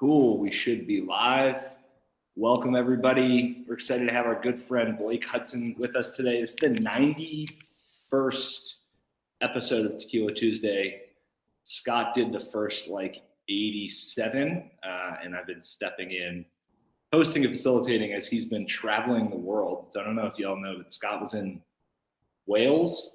Cool. We should be live. Welcome, everybody. We're excited to have our good friend Blake Hudson with us today. This is the 91st episode of Tequila Tuesday. Scott did the first 87, and I've been stepping in, hosting and facilitating as he's been traveling the world. So I don't know if y'all know, but Scott was in Wales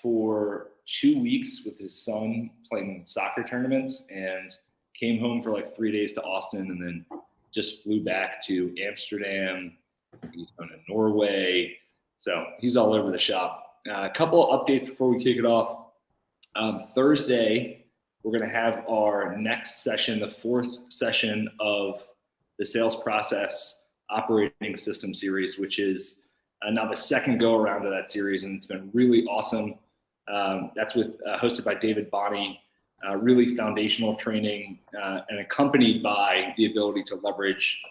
for 2 weeks with his son playing soccer tournaments, and came home for 3 days to Austin, and then just flew back to Amsterdam. He's going to Norway. So he's all over the shop. A couple of updates before we kick it off. Thursday, we're going to have our next session, the fourth session of the sales process operating system series, which is now the second go around of that series, and it's been really awesome. That's hosted by David Bonney. Really foundational training and accompanied by the ability to leverage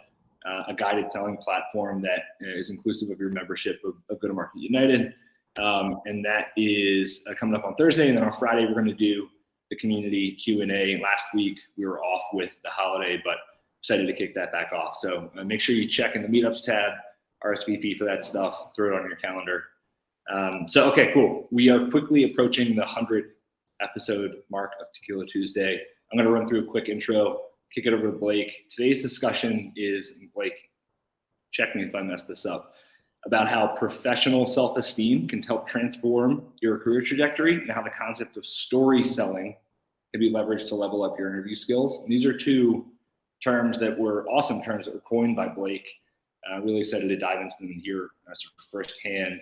a guided selling platform that is inclusive of your membership of Go-to-Market United. And that is coming up on Thursday. And then on Friday, we're going to do the community Q&A. Last week, we were off with the holiday, but excited to kick that back off. So make sure you check in the meetups tab, RSVP for that stuff, throw it on your calendar. Okay, cool. We are quickly approaching the 100 episode mark of Tequila Tuesday. I'm going to run through a quick intro, kick it over to Blake. Today's discussion is, Blake, check me if I mess this up, about how professional self-esteem can help transform your career trajectory and how the concept of story selling can be leveraged to level up your interview skills. And these are two terms that were awesome terms that were coined by Blake. Really excited to dive into them and hear sort of firsthand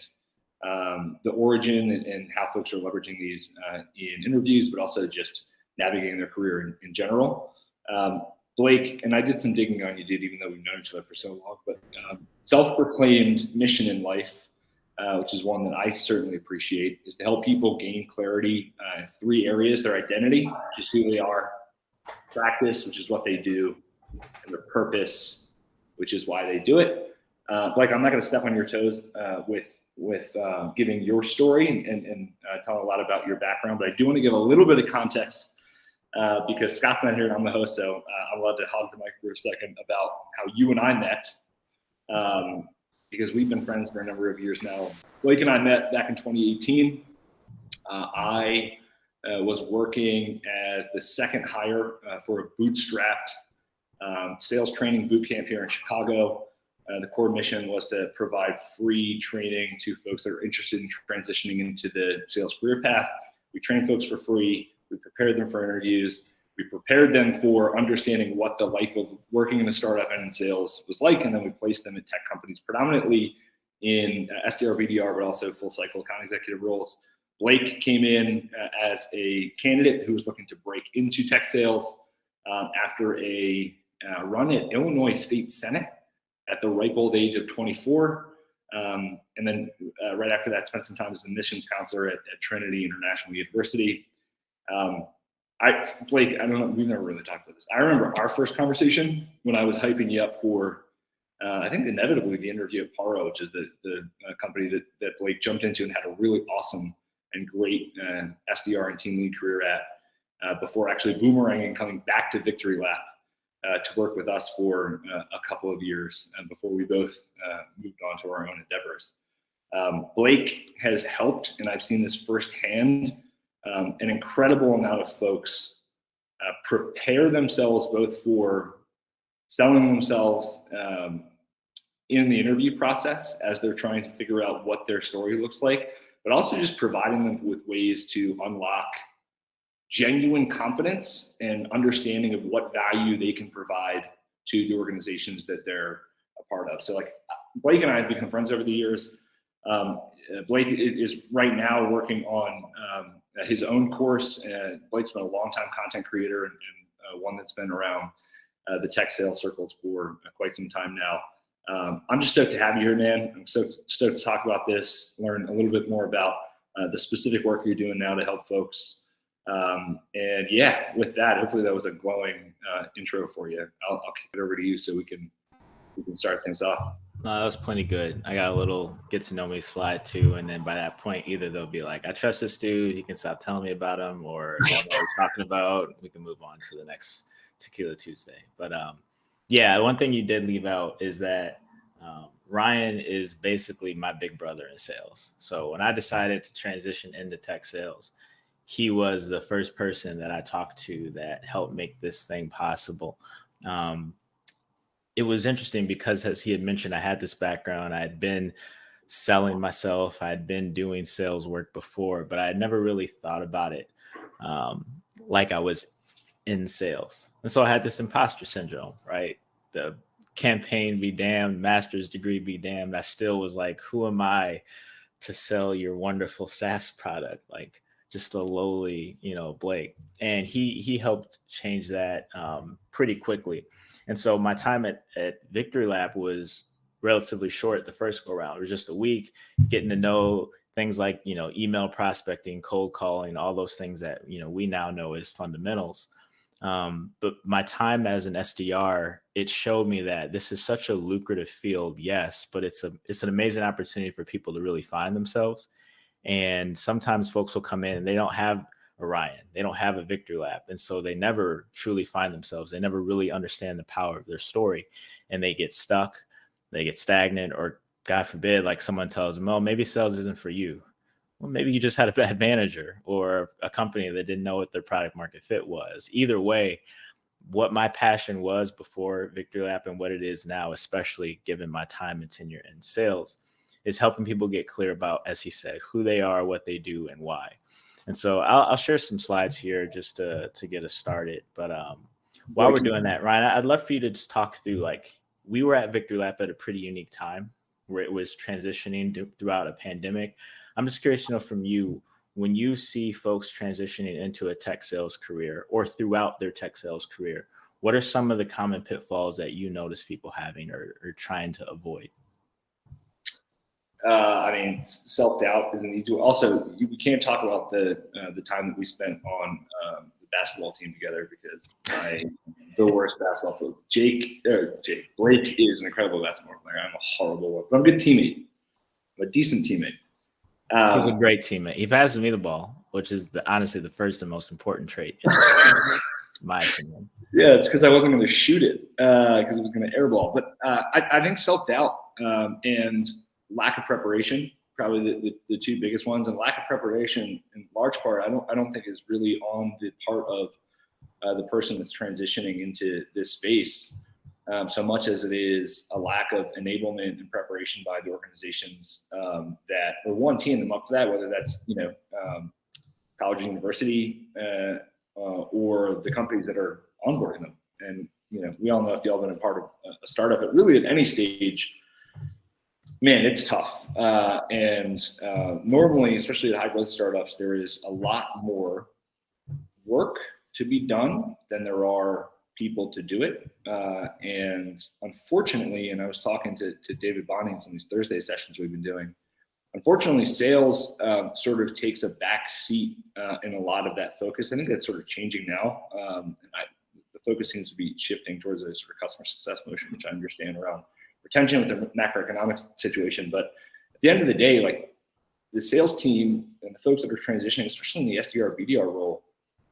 the origin and how folks are leveraging these in interviews, but also just navigating their career in general. Blake, and I did some digging on you, dude, even though we've known each other for so long, but self-proclaimed mission in life, which is one that I certainly appreciate, is to help people gain clarity in three areas: their identity, which is who they are; practice, which is what they do; and their purpose, which is why they do it. Blake, I'm not going to step on your toes with giving your story and telling a lot about your background, but I do want to give a little bit of context because Scott's not here and I'm the host, so I'm allowed to hog the mic for a second about how you and I met, because we've been friends for a number of years now. Blake and I met back in 2018. I was working as the second hire for a bootstrapped sales training boot camp here in Chicago. The core mission was to provide free training to folks that are interested in transitioning into the sales career path. We trained folks for free. We prepared them for interviews. We prepared them for understanding what the life of working in a startup and in sales was like. And then we placed them in tech companies, predominantly in SDR, BDR, but also full cycle account executive roles. Blake came in as a candidate who was looking to break into tech sales after a run at Illinois State Senate at the ripe old age of 24. And then right after that, spent some time as a missions counselor at Trinity International University. Blake, I don't know, we've never really talked about this. I remember our first conversation when I was hyping you up for, I think inevitably the interview at Paro, which is the company that Blake jumped into and had a really awesome and great SDR and team lead career at before actually boomeranging and coming back to Victory Lap. To work with us for a couple of years before we both moved on to our own endeavors. Blake has helped, and I've seen this firsthand, an incredible amount of folks prepare themselves both for selling themselves in the interview process as they're trying to figure out what their story looks like, but also just providing them with ways to unlock genuine confidence and understanding of what value they can provide to the organizations that they're a part of. So Blake and I have become friends over the years. Blake is right now working on his own course. Blake's been a longtime content creator and one that's been around the tech sales circles for quite some time now. I'm just stoked to have you here, man. I'm so stoked to talk about this, learn a little bit more about the specific work you're doing now to help folks. And yeah, with that, hopefully that was a glowing intro for you. I'll kick it over to you so we can start things off. No, that was plenty good. I got a little get to know me slide too, and then by that point, either they'll be like, "I trust this dude. He can stop telling me about him," or "What he's talking about." We can move on to the next Tequila Tuesday. But yeah, one thing you did leave out is that Ryan is basically my big brother in sales. So when I decided to transition into tech sales, he was the first person that I talked to that helped make this thing possible. It was interesting because, as he had mentioned, I had this background. I had been selling myself. I had been doing sales work before, but I had never really thought about it like I was in sales. And so I had this imposter syndrome, right? The campaign be damned, master's degree be damned. I still was like, who am I to sell your wonderful SaaS product? Like just a lowly, Blake. And he helped change that pretty quickly. And so my time at Victory Lab was relatively short the first go round. It was just a week, getting to know things like, email prospecting, cold calling, all those things that, we now know as fundamentals. But my time as an SDR, it showed me that this is such a lucrative field, yes, but it's an amazing opportunity for people to really find themselves. And sometimes folks will come in and they don't have a Ryan, they don't have a Victory Lab. And so they never truly find themselves. They never really understand the power of their story, and they get stuck, they get stagnant, or God forbid, like someone tells them, oh, maybe sales isn't for you. Well, maybe you just had a bad manager or a company that didn't know what their product market fit was. Either way, what my passion was before Victory Lab and what it is now, especially given my time and tenure in sales, is helping people get clear about, as he said, who they are, what they do, and why. And so I'll share some slides here just to get us started. But while we're doing that, Ryan, I'd love for you to just talk through, like, we were at Victory Lab at a pretty unique time where it was transitioning throughout a pandemic. I'm just curious to know from you, when you see folks transitioning into a tech sales career or throughout their tech sales career, what are some of the common pitfalls that you notice people having or trying to avoid? Self-doubt is an easy one. Also, we can't talk about the time that we spent on the basketball team together, because the worst basketball player. Blake is an incredible basketball player. I'm a horrible one, but I'm a good teammate. I'm a decent teammate. He's a great teammate. He passes me the ball, which is honestly the first and most important trait, in my opinion. Yeah, it's because I wasn't going to shoot it because it was going to airball. But I think self-doubt and lack of preparation, probably the two biggest ones. And lack of preparation, in large part, I don't think is really on the part of the person that's transitioning into this space, so much as it is a lack of enablement and preparation by the organizations that are one team them up for that, whether that's college or university or the companies that are onboarding them. And we all know, if y'all been a part of a startup, but really at any stage, man, it's tough. Normally, especially at high growth startups, there is a lot more work to be done than there are people to do it. And unfortunately, and I was talking to David Bonnie in some of these Thursday sessions we've been doing, unfortunately, sales sort of takes a back seat in a lot of that focus. I think that's sort of changing now. The focus seems to be shifting towards a sort of customer success motion, which I understand around retention with the macroeconomic situation. But at the end of the day, like, the sales team and the folks that are transitioning, especially in the SDR, BDR role,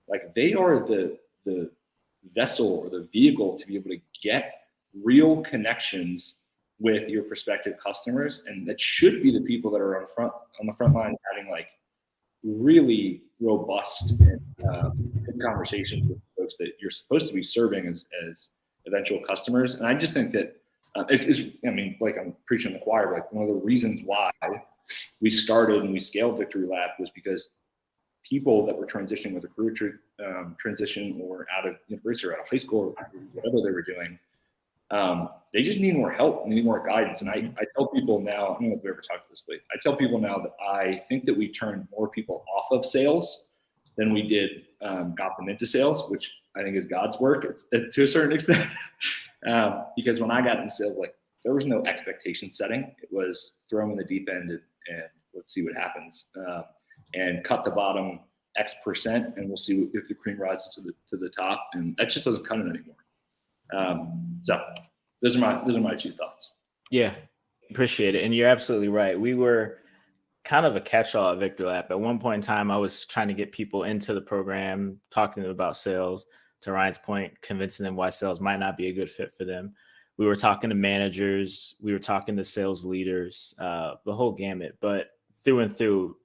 like, they are the vessel or the vehicle to be able to get real connections with your prospective customers. And that should be the people that are on the front lines, having like really robust conversations with folks that you're supposed to be serving as eventual customers. And I just think that like, I'm preaching the choir, like, one of the reasons why we started and we scaled Victory Lab was because people that were transitioning with a career transition or out of university or out of high school or whatever they were doing, they just need more help, need more guidance. And I tell people now, I don't know if we ever talked this way, I tell people now that I think that we turned more people off of sales than we did got them into sales, which I think is God's work to a certain extent. Because when I got into sales, like, there was no expectation setting. It was throw them in the deep end and let's see what happens. And cut the bottom X%, and we'll see if the cream rises to the top. And that just doesn't cut it anymore. So those are my two thoughts. Yeah, appreciate it. And you're absolutely right. We were kind of a catch-all at Victory Lab. At one point in time, I was trying to get people into the program, talking to them about sales. to Ryan's point, convincing them why sales might not be a good fit for them. We were talking to managers, we were talking to sales leaders, the whole gamut. But through and through,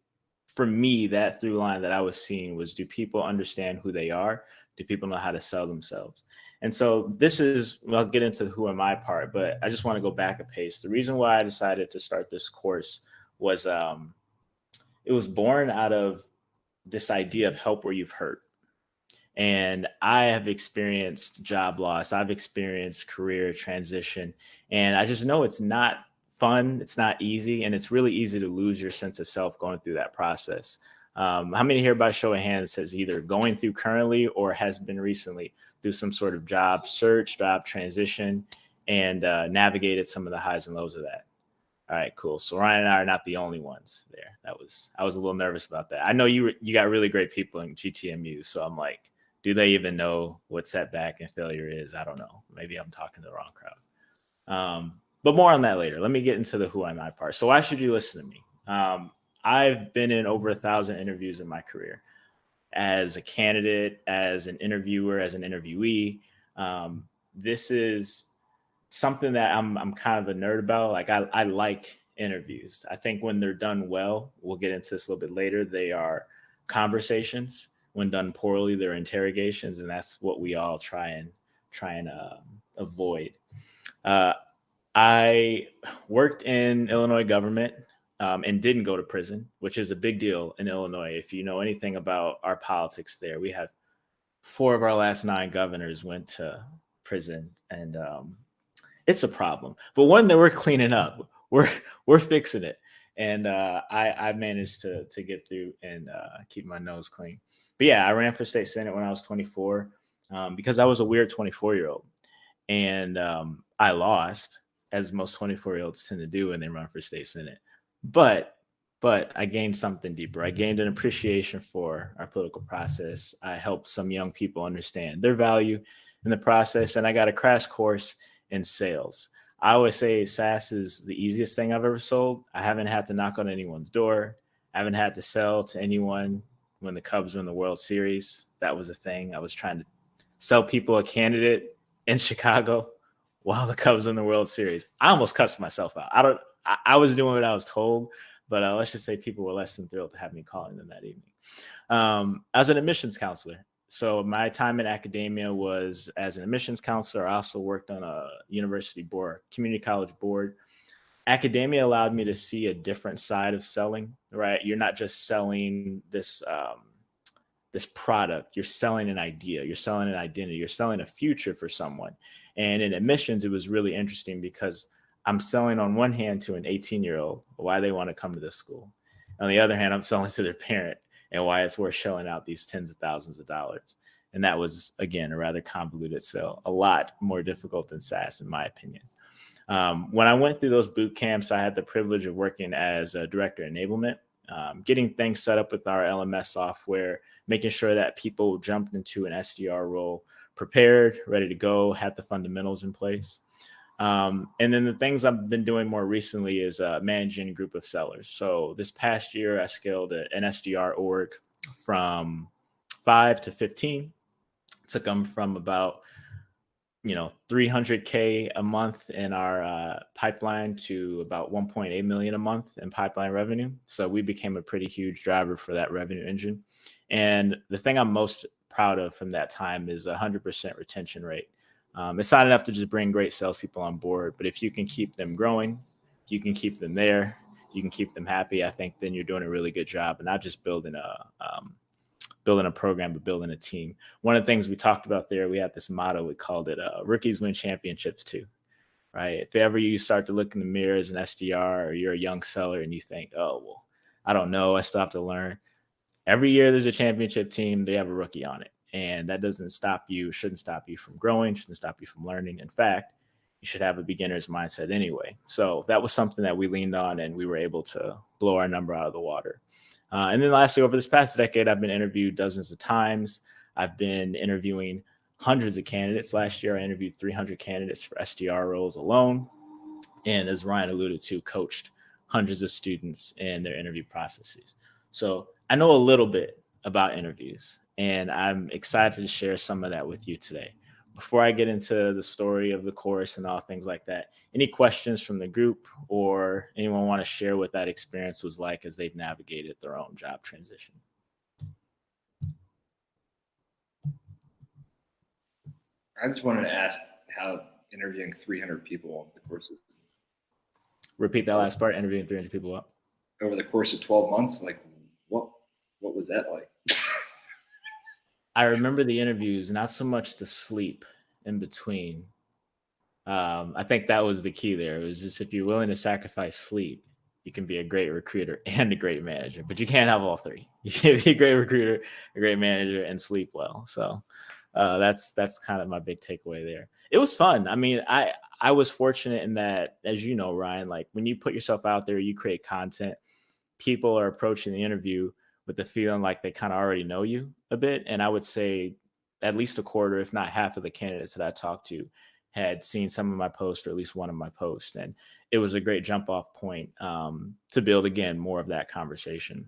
for me, that through line that I was seeing was, do people understand who they are? Do people know how to sell themselves? And so this is, well, I'll get into who am I part, but I just want to go back a pace. The reason why I decided to start this course was it was born out of this idea of help where you've hurt. And I have experienced job loss. I've experienced career transition. And I just know it's not fun. It's not easy. And it's really easy to lose your sense of self going through that process. How many here by show of hands has either going through currently or has been recently through some sort of job search, job transition, and navigated some of the highs and lows of that? All right, cool. So Ryan and I are not the only ones there. I was a little nervous about that. I know you got really great people in GTMU. So I'm like, do they even know what setback and failure is? I don't know. Maybe I'm talking to the wrong crowd. But more on that later. Let me get into the who am I part. So why should you listen to me? I've been in over 1,000 interviews in my career as a candidate, as an interviewer, as an interviewee. This is something that I'm kind of a nerd about. Like I like interviews. I think when they're done well, we'll get into this a little bit later, they are conversations. When done poorly, they're interrogations, and that's what we all try and avoid. I worked in Illinois government and didn't go to prison, which is a big deal in Illinois. If you know anything about our politics there, we have 4 of our last 9 governors went to prison, and it's a problem. But one that we're cleaning up, we're fixing it, and I managed to get through and keep my nose clean. But yeah, I ran for state senate when I was 24 because I was a weird 24-year-old, and I lost, as most 24-year-olds tend to do when they run for state senate. But I gained something deeper. I gained an appreciation for our political process. I helped some young people understand their value in the process, and I got a crash course in sales. I always say SaaS is the easiest thing I've ever sold. I haven't had to knock on anyone's door. I haven't had to sell to anyone. When the Cubs won the World Series, that was a thing. I was trying to sell people a candidate in Chicago while the Cubs won the World Series. I almost cussed myself out. I was doing what I was told, but let's just say people were less than thrilled to have me calling them that evening. I was an admissions counselor. So my time in academia was as an admissions counselor. I also worked on a university board, community college board. Academia allowed me to see a different side of selling, right? You're not just selling this product. You're selling an idea. You're selling an identity. You're selling a future for someone. And in admissions, it was really interesting because I'm selling on one hand to an 18-year-old why they want to come to this school. On the other hand, I'm selling to their parent and why it's worth shelling out these tens of thousands of dollars. And that was, again, a rather convoluted sell, a lot more difficult than SaaS, in my opinion. When I went through those boot camps, I had the privilege of working as a director of enablement, getting things set up with our LMS software, making sure that people jumped into an SDR role, prepared, ready to go, had the fundamentals in place. And then the things I've been doing more recently is managing a group of sellers. So this past year, I scaled an SDR org from 5 to 15. Took them from about $300K a month in our pipeline to about 1.8 million a month in pipeline revenue. So we became a pretty huge driver for that revenue engine. And the thing I'm most proud of from that time is 100% retention rate. It's not enough to just bring great salespeople on board, but if you can keep them growing, you can keep them there, you can keep them happy, I think then you're doing a really good job and not just building a program, but building a team. One of the things we talked about there, we had this motto, we called it rookies win championships too, right? If ever you start to look in the mirror as an SDR or you're a young seller and you think, oh, well, I don't know, I still have to learn. Every year there's a championship team, they have a rookie on it. And that doesn't stop you, shouldn't stop you from growing, shouldn't stop you from learning. In fact, you should have a beginner's mindset anyway. So that was something that we leaned on and we were able to blow our number out of the water. And then lastly, over this past decade, I've been interviewed dozens of times. I've been interviewing hundreds of candidates. Last year, I interviewed 300 candidates for SDR roles alone. And as Ryan alluded to, coached hundreds of students in their interview processes. So I know a little bit about interviews. And I'm excited to share some of that with you today. Before I get into the story of the course and all things like that, any questions from the group or anyone want to share what that experience was like as they've navigated their own job transition? I just wanted to ask how interviewing 300 people over the course of Repeat that last part, interviewing 300 people up. over the course of 12 months, like what was that like? I remember the interviews, not so much the sleep in between. I think that was the key there. It was just if you're willing to sacrifice sleep, you can be a great recruiter and a great manager, but you can't have all three. You can't be a great recruiter, a great manager, and sleep well. So that's kind of my big takeaway there. It was fun. I mean, I was fortunate in that, as you know, Ryan, like when you put yourself out there, you create content, people are approaching the interview with the feeling like they kind of already know you a bit. And I would say at least a quarter, if not half of the candidates that I talked to had seen some of my posts or at least one of my posts. And it was a great jump off point to build, again, more of that conversation.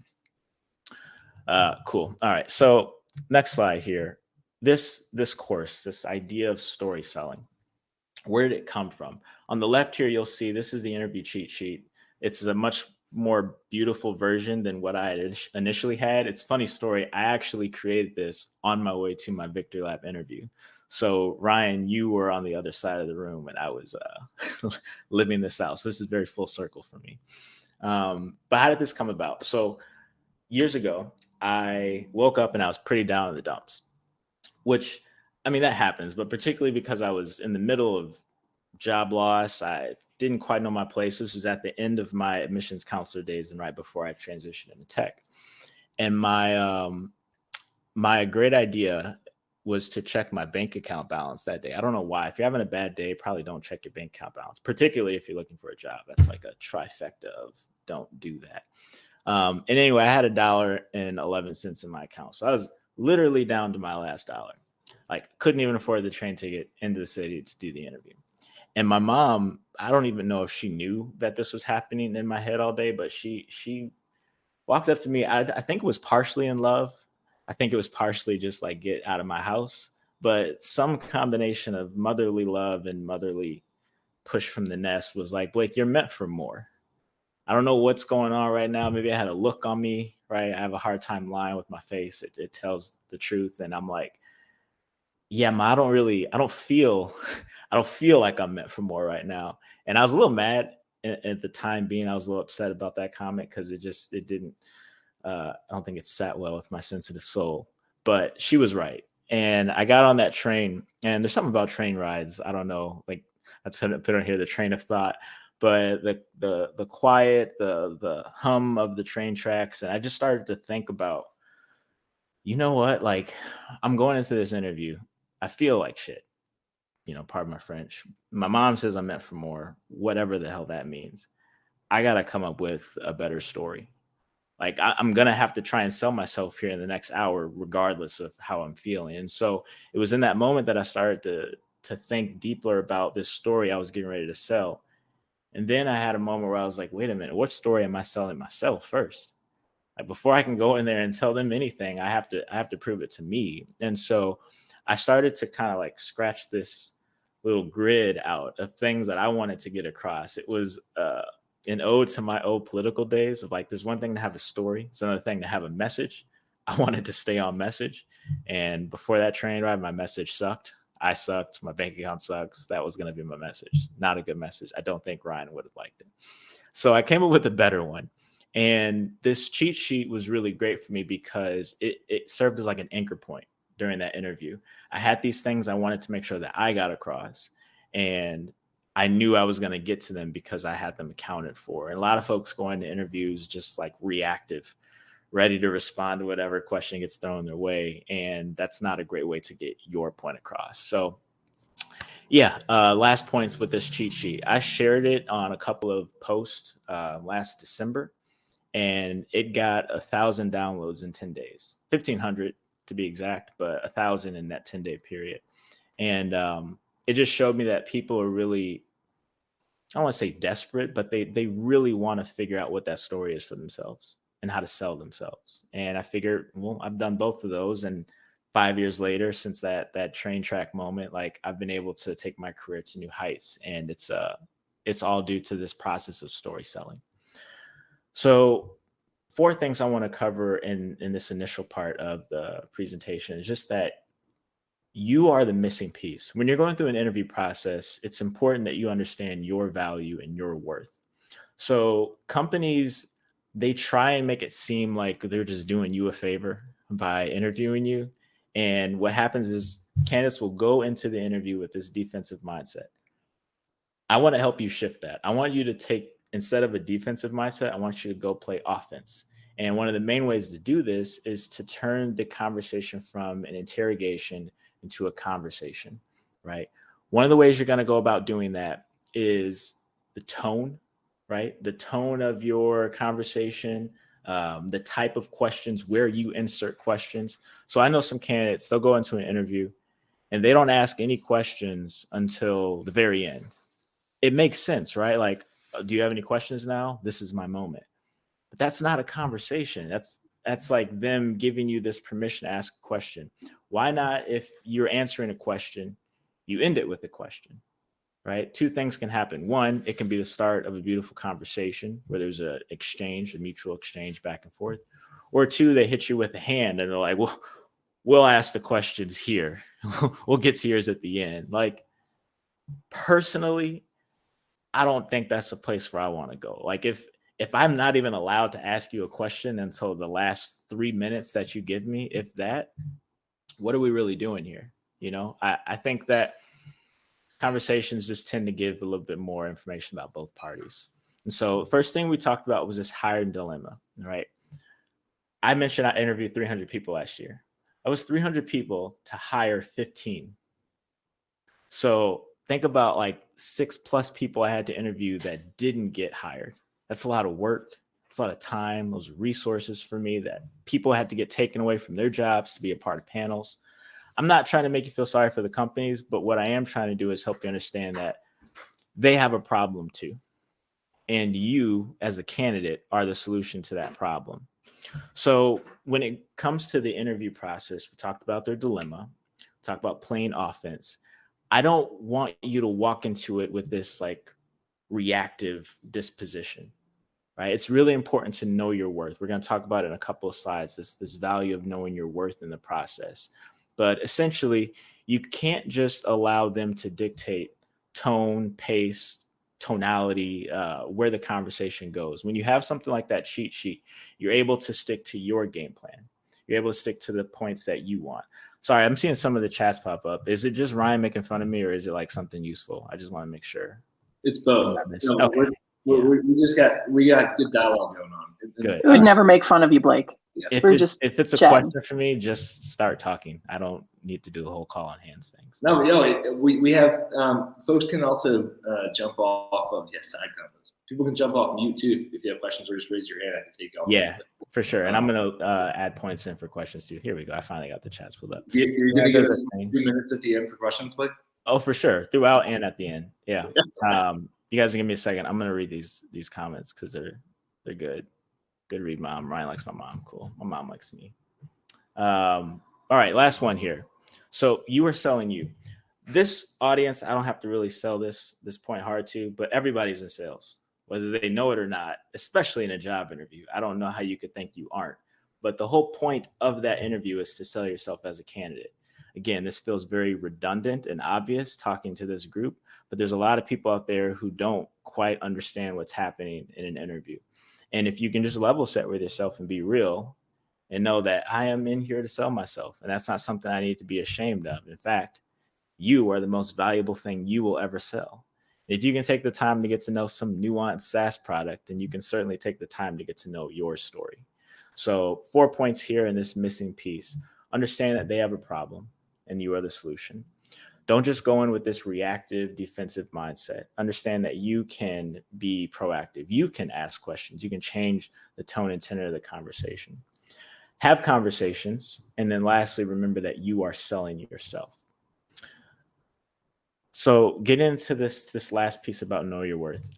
Cool. All right. So next slide here. This course, this idea of story selling, where did it come from? On the left here, you'll see this is the interview cheat sheet. It's a much more beautiful version than what I had initially had. It's a funny story. I actually created this on my way to my Victory Lab interview. So Ryan, you were on the other side of the room and I was living this out. So this is very full circle for me. But how did this come about? So years ago, I woke up and I was pretty down in the dumps, which, I mean, that happens, but particularly because I was in the middle of job loss. I didn't quite know my place. This was at the end of my admissions counselor days and right before I transitioned into tech. And my great idea was to check my bank account balance that day. I don't know why. If you're having a bad day, probably don't check your bank account balance, particularly if you're looking for a job. That's like a trifecta of don't do that. And anyway, I had $1.11 in my account. So I was literally down to my last dollar. Like couldn't even afford the train ticket into the city to do the interview. And my mom, I don't even know if she knew that this was happening in my head all day, but she walked up to me. I think it was partially in love. I think it was partially just like get out of my house, but some combination of motherly love and motherly push from the nest was like, Blake, you're meant for more. I don't know what's going on right now. Maybe I had a look on me, right? I have a hard time lying with my face. It tells the truth. And I'm like, yeah, Ma, I don't feel like I'm meant for more right now. And I was a little mad at the time being. I was a little upset about that comment because it didn't, I don't think it sat well with my sensitive soul, but she was right. And I got on that train and there's something about train rides. I don't know, like I put on here, the train of thought, but the quiet, the hum of the train tracks. And I just started to think about, you know what, like I'm going into this interview. I feel like shit, pardon my French. My mom says I'm meant for more, whatever the hell that means. I got to come up with a better story. Like I'm going to have to try and sell myself here in the next hour, regardless of how I'm feeling. And so it was in that moment that I started to think deeper about this story I was getting ready to sell. And then I had a moment where I was like, wait a minute, what story am I selling myself first? Like before I can go in there and tell them anything, I have to prove it to me. And so I started to kind of like scratch this little grid out of things that I wanted to get across. It was an ode to my old political days of like, there's one thing to have a story. It's another thing to have a message. I wanted to stay on message. And before that train ride, my message sucked. I sucked. My bank account sucks. That was going to be my message. Not a good message. I don't think Ryan would have liked it. So I came up with a better one. And this cheat sheet was really great for me because it served as like an anchor point during that interview. I had these things I wanted to make sure that I got across. And I knew I was going to get to them because I had them accounted for. And a lot of folks go into interviews just like reactive, ready to respond to whatever question gets thrown their way. And that's not a great way to get your point across. So yeah, last points with this cheat sheet. I shared it on a couple of posts last December, and it got 1,000 downloads in 10 days, 1,500 to be exact, but 1,000 in that 10-day period. And it just showed me that people are really, I don't want to say desperate, but they really want to figure out what that story is for themselves. and how to sell themselves. And I figured, well, I've done both of those. And 5 years later, since that train track moment, like I've been able to take my career to new heights. And it's all due to this process of story selling. So 4 things I want to cover in this initial part of the presentation is just that you are the missing piece. When you're going through an interview process, it's important that you understand your value and your worth. So companies, they try and make it seem like they're just doing you a favor by interviewing you. And what happens is candidates will go into the interview with this defensive mindset. I want to help you shift that. I want you to take, instead of a defensive mindset, I want you to go play offense. And one of the main ways to do this is to turn the conversation from an interrogation into a conversation, right? One of the ways you're going to go about doing that is the tone, right? The tone of your conversation, the type of questions, where you insert questions. So I know some candidates, they'll go into an interview and they don't ask any questions until the very end. It makes sense, right? Like, do you have any questions now? This is my moment. But that's not a conversation. That's like them giving you this permission to ask a question. Why not, if you're answering a question, you end it with a question, right? 2 things can happen. 1, it can be the start of a beautiful conversation where there's a mutual exchange back and forth. Or 2, they hit you with a hand and they're like, well, we'll ask the questions here. We'll get to yours at the end. Like, personally, I don't think that's a place where I want to go. Like, if I'm not even allowed to ask you a question until the last 3 minutes that you give me, if that, what are we really doing here? You know, I think that conversations just tend to give a little bit more information about both parties. And so first thing we talked about was this hiring dilemma, right? I mentioned I interviewed 300 people last year. I was 300 people to hire 15. So think about like 6+ people I had to interview that didn't get hired. That's a lot of work. It's a lot of time, those resources for me that people had to get taken away from their jobs to be a part of panels. I'm not trying to make you feel sorry for the companies, but what I am trying to do is help you understand that they have a problem too. And you, as a candidate, are the solution to that problem. So when it comes to the interview process, we talked about their dilemma, we talked about playing offense. I don't want you to walk into it with this like reactive disposition, right? It's really important to know your worth. We're going to talk about it in a couple of slides, this value of knowing your worth in the process. But essentially, you can't just allow them to dictate tone, pace, tonality, where the conversation goes. When you have something like that cheat sheet, you're able to stick to your game plan. You're able to stick to the points that you want. Sorry, I'm seeing some of the chats pop up. Is it just Ryan making fun of me, or is it like something useful? I just want to make sure. It's both. No, okay. We got good dialogue going on. Good. We would never make fun of you, Blake. Yeah. If it's a chatting. question for me, just start talking. I don't need to do the whole call on hands things. No, we have folks can also jump off of side comments. People can jump off mute too if you have questions, or just raise your hand. I can take off. Yeah, for sure. And I'm gonna add points in for questions too. Here we go. I finally got the chats pulled up. You're gonna give us 2 minutes at the end for questions, Blake? Oh, for sure. Throughout and at the end. Yeah. You guys can give me a second. I'm gonna read these comments because they're good. Good read, Mom. Ryan likes my mom. Cool. My mom likes me. All right, last one here. So you are selling you. This audience, I don't have to really sell this point hard to, but everybody's in sales, whether they know it or not, especially in a job interview. I don't know how you could think you aren't. But the whole point of that interview is to sell yourself as a candidate. Again, this feels very redundant and obvious talking to this group, but there's a lot of people out there who don't quite understand what's happening in an interview. And if you can just level set with yourself and be real and know that I am in here to sell myself, and that's not something I need to be ashamed of. In fact, you are the most valuable thing you will ever sell. If you can take the time to get to know some nuanced SaaS product, then you can certainly take the time to get to know your story. So 4 points here in this missing piece. Understand that they have a problem and you are the solution. Don't just go in with this reactive defensive mindset. Understand that you can be proactive. You can ask questions. You can change the tone and tenor of the conversation. Have conversations. And then lastly, remember that you are selling yourself. So get into this last piece about know your worth.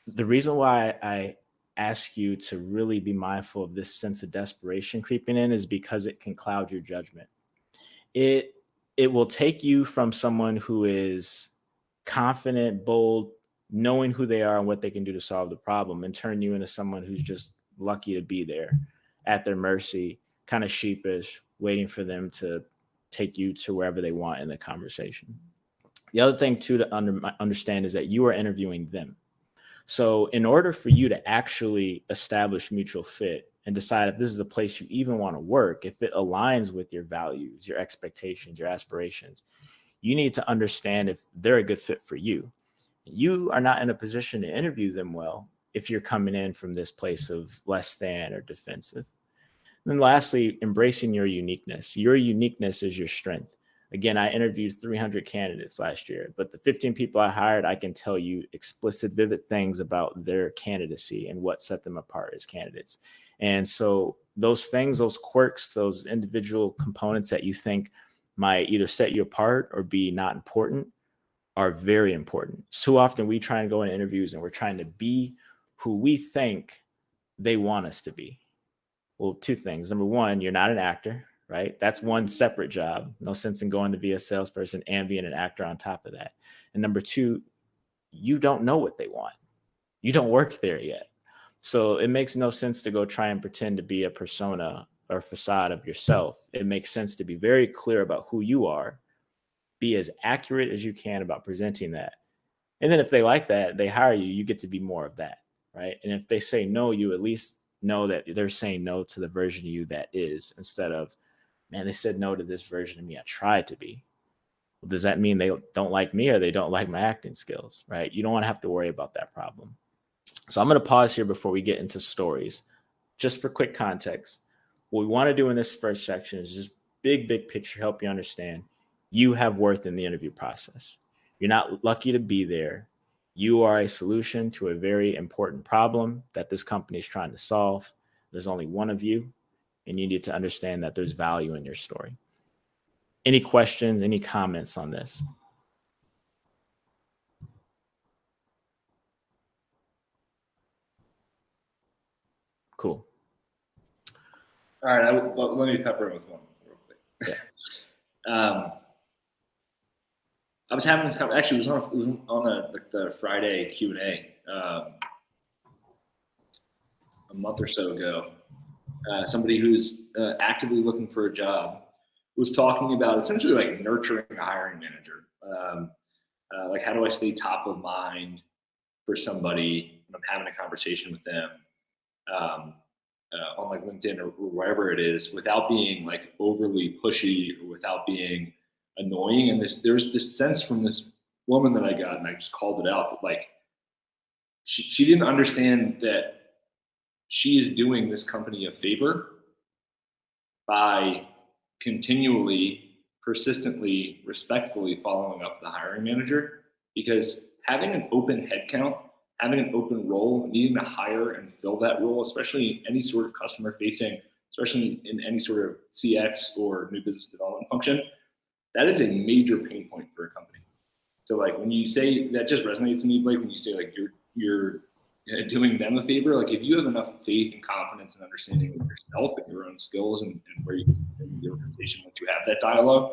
The reason why I ask you to really be mindful of this sense of desperation creeping in is because it can cloud your judgment. It will take you from someone who is confident, bold, knowing who they are and what they can do to solve the problem, and turn you into someone who's just lucky to be there at their mercy, kind of sheepish, waiting for them to take you to wherever they want in the conversation. The other thing too to understand is that you are interviewing them. So in order for you to actually establish mutual fit and decide if this is a place you even want to work, if it aligns with your values, your expectations, your aspirations, you need to understand if they're a good fit for you. You are not in a position to interview them well if you're coming in from this place of less than or defensive. And then lastly, embracing your uniqueness. Your uniqueness is your strength. Again, I interviewed 300 candidates last year, but the 15 people I hired, I can tell you explicit, vivid things about their candidacy and what set them apart as candidates. And so those things, those quirks, those individual components that you think might either set you apart or be not important are very important. So often we try and go in interviews and we're trying to be who we think they want us to be. Well, two things. Number one, you're not an actor, right? That's one separate job. No sense in going to be a salesperson and being an actor on top of that. And number two, you don't know what they want. You don't work there yet. So it makes no sense to go try and pretend to be a persona or facade of yourself. It makes sense to be very clear about who you are, be as accurate as you can about presenting that. And then if they like that, they hire you, you get to be more of that, right? And if they say no, you at least know that they're saying no to the version of you that is, instead of, man, they said no to this version of me I tried to be. Well, does that mean they don't like me or they don't like my acting skills, right? You don't want to have to worry about that problem. So I'm going to pause here before we get into stories. Just for quick context, what we want to do in this first section is just big picture, help you understand you have worth in the interview process. You're not lucky to be there. You are a solution to a very important problem that this company is trying to solve. There's only one of you, and you need to understand that there's value in your story. Any questions, any comments on this? Cool. All right, let me pepper in with one real quick. Yeah. I was having this conversation. Actually, it was on the Friday Q&A a month or so ago. Somebody who's actively looking for a job was talking about essentially like nurturing a hiring manager. Like, how do I stay top of mind for somebody when I'm having a conversation with them on like LinkedIn or wherever it is, without being like overly pushy or without being annoying. And there's this sense from this woman that I got, and I just called it out, that like she didn't understand that she is doing this company a favor by continually, persistently, respectfully following up the hiring manager, because having an open headcount, having an open role, needing to hire and fill that role, especially any sort of customer facing, especially in any sort of CX or new business development function, that is a major pain point for a company. So like when you say, that just resonates to me, Blake, when you say like you're doing them a favor, like if you have enough faith and confidence and understanding of yourself and your own skills and where you can fit in the organization once you have that dialogue,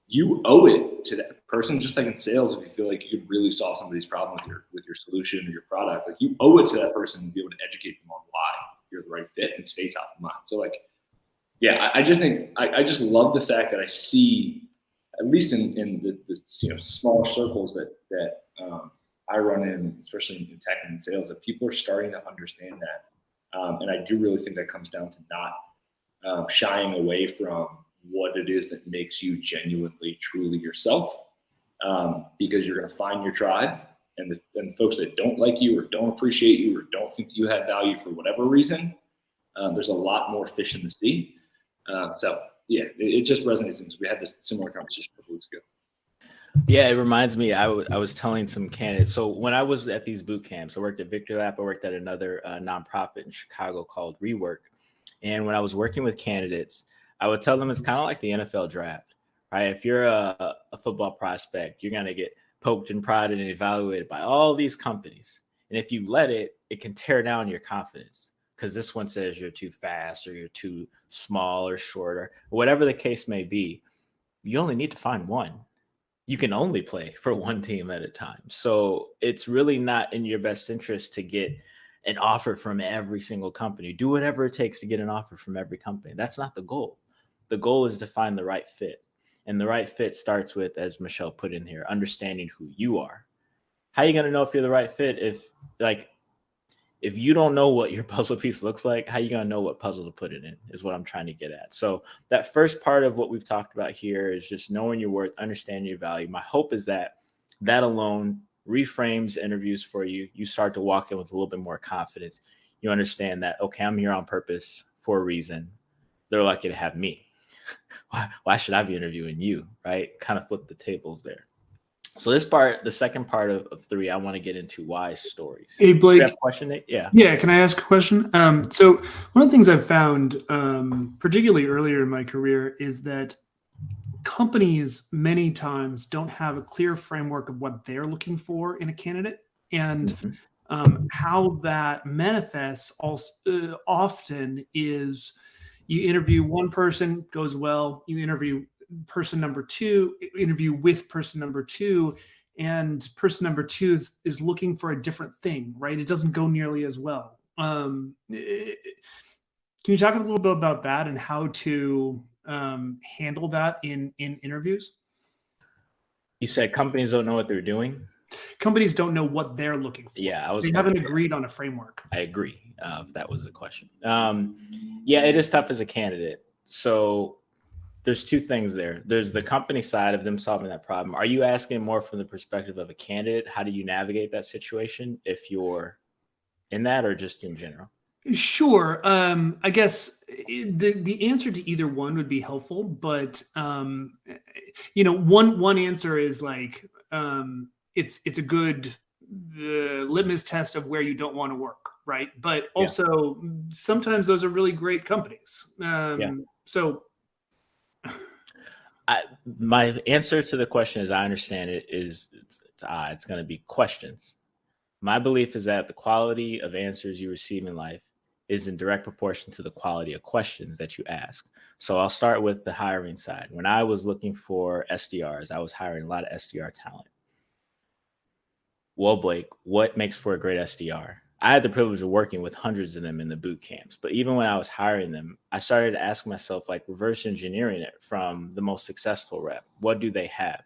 you owe it to that person. Just like in sales, if you feel like you could really solve somebody's problem with your solution or your product, like you owe it to that person to be able to educate them on why you're the right fit and stay top of mind. So like, yeah, I just think I just love the fact that I see, at least in the smaller circles that I run in, especially in tech and sales, that people are starting to understand that, and I do really think that comes down to not shying away from what it is that makes you genuinely, truly yourself, because you're going to find your tribe, and the folks that don't like you or don't appreciate you or don't think you have value for whatever reason, there's a lot more fish in the sea. So yeah, it just resonates because we had this similar conversation a couple weeks ago. Yeah, it reminds me, I was telling some candidates. So when I was at these boot camps, I worked at Victor Lab, I worked at another nonprofit in Chicago called Rework. And when I was working with candidates, I would tell them it's kind of like the NFL draft, right? If you're a football prospect, you're going to get poked and prodded and evaluated by all these companies. And if you let it, it can tear down your confidence, because this one says you're too fast or you're too small or short or whatever the case may be. You only need to find one. You can only play for one team at a time. So it's really not in your best interest to get an offer from every single company. Do whatever it takes to get an offer from every company. That's not the goal. The goal is to find the right fit. And the right fit starts with, as Michelle put in here, understanding who you are. How are you going to know if you're the right fit if you don't know what your puzzle piece looks like? How are you going to know what puzzle to put it in, is what I'm trying to get at. So that first part of what we've talked about here is just knowing your worth, understanding your value. My hope is that alone reframes interviews for you. You start to walk in with a little bit more confidence. You understand that, okay, I'm here on purpose for a reason. They're lucky to have me. Why should I be interviewing you, right? Kind of flip the tables there. So this part, the second part of 3, I want to get into why stories. Hey, Blake. You have a question? Yeah. Yeah. Can I ask a question? So one of the things I've found, particularly earlier in my career, is that companies many times don't have a clear framework of what they're looking for in a candidate, and how that manifests also, often is you interview one person, goes well, you interview person number 2, interview with person number 2, and person number 2 is looking for a different thing, right? It doesn't go nearly as well. Can you talk a little bit about that and how to handle that in interviews? You said companies don't know what they're doing? Companies don't know what they're looking for. Yeah, they haven't agreed on a framework. I agree, if that was the question. Yeah, it is tough as a candidate. So there's 2 things there. There's the company side of them solving that problem. Are you asking more from the perspective of a candidate? How do you navigate that situation if you're in that, or just in general? Sure. I guess the answer to either one would be helpful, but one answer is like it's a good litmus test of where you don't want to work, right? But also sometimes those are really great companies. So my answer to the question, as I understand it, is it's going to be questions. My belief is that the quality of answers you receive in life is in direct proportion to the quality of questions that you ask. So I'll start with the hiring side. When I was looking for SDRs, I was hiring a lot of SDR talent. Well, Blake, what makes for a great SDR? I had the privilege of working with hundreds of them in the boot camps, but even when I was hiring them, I started to ask myself, like, reverse engineering it from the most successful rep. What do they have?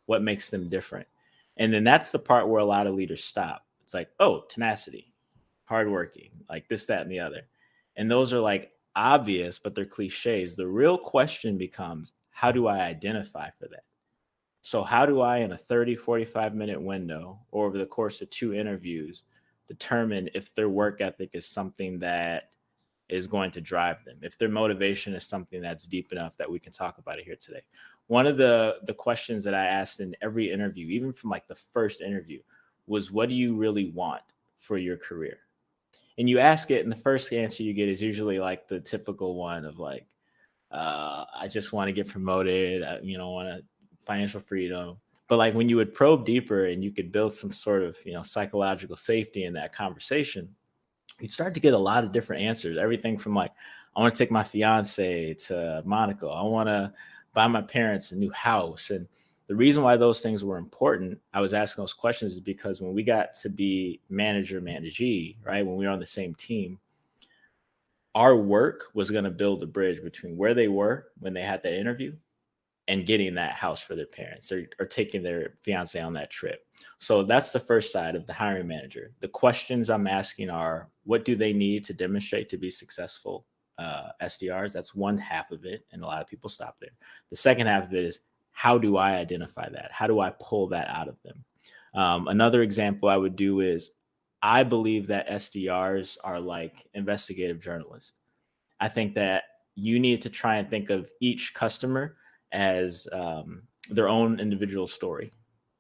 What makes them different? And then that's the part where a lot of leaders stop. It's like, oh, tenacity, hardworking, like this, that, and the other. And those are like obvious, but they're cliches. The real question becomes, how do I identify for that? So how do I, in a 30, 45-minute window or over the course of 2 interviews, determine if their work ethic is something that is going to drive them, if their motivation is something that's deep enough that we can talk about it here today? One of the questions that I asked in every interview, even from like the first interview, was, what do you really want for your career? And you ask it, and the first answer you get is usually like the typical one of like, I just want to get promoted, want to financial freedom. But like when you would probe deeper and you could build some sort of, psychological safety in that conversation, you'd start to get a lot of different answers. Everything from like, I want to take my fiance to Monaco. I want to buy my parents a new house. And the reason why those things were important, I was asking those questions, is because when we got to be managee, right, when we were on the same team, our work was going to build a bridge between where they were when they had that interview and getting that house for their parents, or taking their fiance on that trip. So that's the first side of the hiring manager. The questions I'm asking are, what do they need to demonstrate to be successful SDRs? That's one half of it, and a lot of people stop there. The second half of it is, how do I identify that? How do I pull that out of them? Another example I would do is, I believe that SDRs are like investigative journalists. I think that you need to try and think of each customer as their own individual story.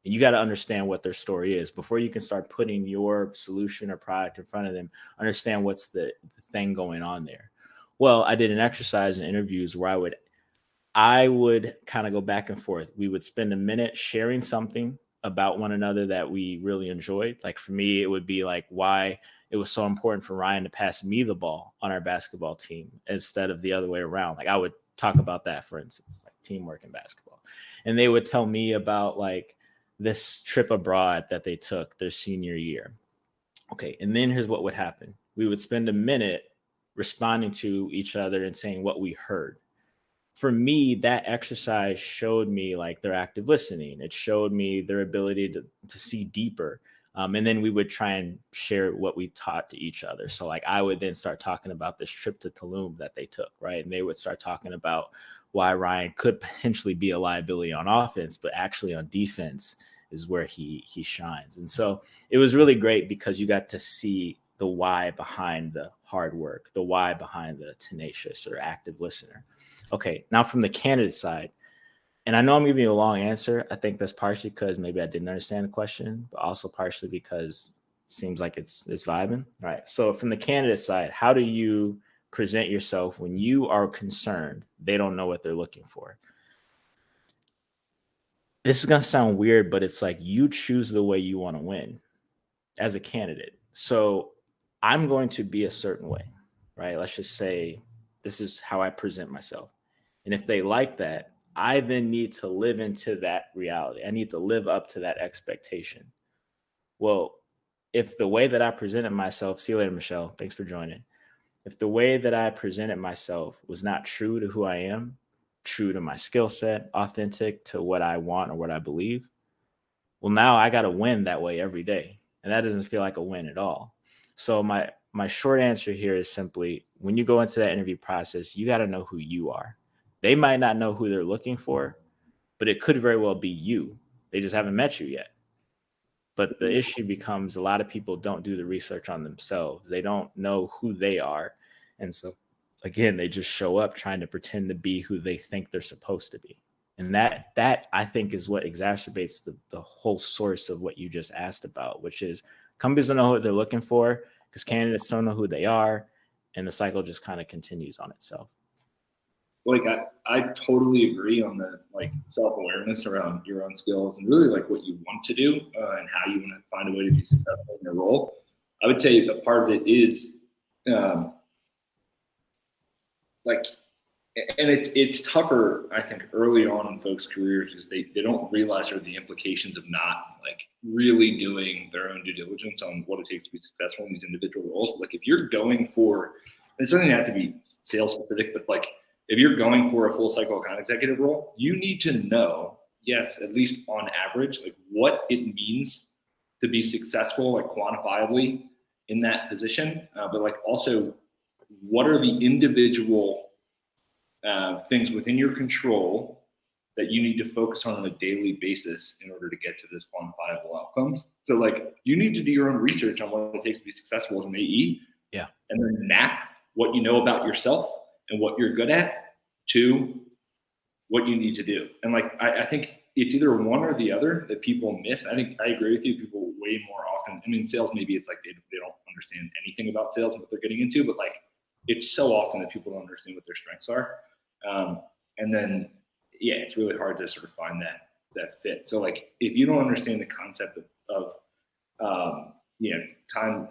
And you got to understand what their story is before you can start putting your solution or product in front of them. Understand what's the thing going on there. Well, I did an exercise in interviews where I would kind of go back and forth. We would spend a minute sharing something about one another that we really enjoyed. Like for me, it would be like why it was so important for Ryan to pass me the ball on our basketball team instead of the other way around. Like I would talk about that, for instance, like teamwork in basketball. And they would tell me about like this trip abroad that they took their senior year. Okay. And then here's what would happen. We would spend a minute responding to each other and saying what we heard. For me, that exercise showed me like their active listening. It showed me their ability to see deeper. And then we would try and share what we taught to each other. So like I would then start talking about this trip to Tulum that they took, right? And they would start talking about why Ryan could potentially be a liability on offense, but actually on defense is where he shines. And so it was really great because you got to see the why behind the hard work, the why behind the tenacious or active listener. Okay, now from the candidate side, and I know I'm giving you a long answer. I think that's partially because maybe I didn't understand the question, but also partially because it seems like it's vibing. All right. So from the candidate side, how do you present yourself when you are concerned they don't know what they're looking for? This is going to sound weird, but it's like you choose the way you want to win as a candidate. So I'm going to be a certain way, right? Let's just say this is how I present myself. And if they like that, I then need to live into that reality. I need to live up to that expectation. Well, if the way that I presented myself, see you later, Michelle, thanks for joining. If the way that I presented myself was not true to who I am, true to my skill set, authentic to what I want or what I believe, well, now I got to win that way every day. And that doesn't feel like a win at all. So my short answer here is simply, when you go into that interview process, you got to know who you are. They might not know who they're looking for, but it could very well be you. They just haven't met you yet. But the issue becomes a lot of people don't do the research on themselves. They don't know who they are. And so, again, they just show up trying to pretend to be who they think they're supposed to be. And that I think is what exacerbates the whole source of what you just asked about, which is companies don't know what they're looking for because candidates don't know who they are. And the cycle just kind of continues on itself. Like I totally agree on the like self-awareness around your own skills and really like what you want to do and how you want to find a way to be successful in your role. I would say a part of it is like, and it's tougher, I think, early on in folks' careers because they don't realize or the implications of not like really doing their own due diligence on what it takes to be successful in these individual roles. Like if you're going for, it doesn't have to be sales specific, but like if you're going for a full cycle account executive role, you need to know, yes, at least on average, like what it means to be successful, like quantifiably in that position, but like also what are the individual things within your control that you need to focus on a daily basis in order to get to this quantifiable outcomes. So like you need to do your own research on what it takes to be successful as an AE. Yeah. And then map what you know about yourself and what you're good at to what you need to do. And like, I think it's either one or the other that people miss. I think I agree with you. People way more often, I mean, sales, maybe it's like they don't understand anything about sales and what they're getting into, but like it's so often that people don't understand what their strengths are. And then, yeah, it's really hard to sort of find that fit. So like, if you don't understand the concept of time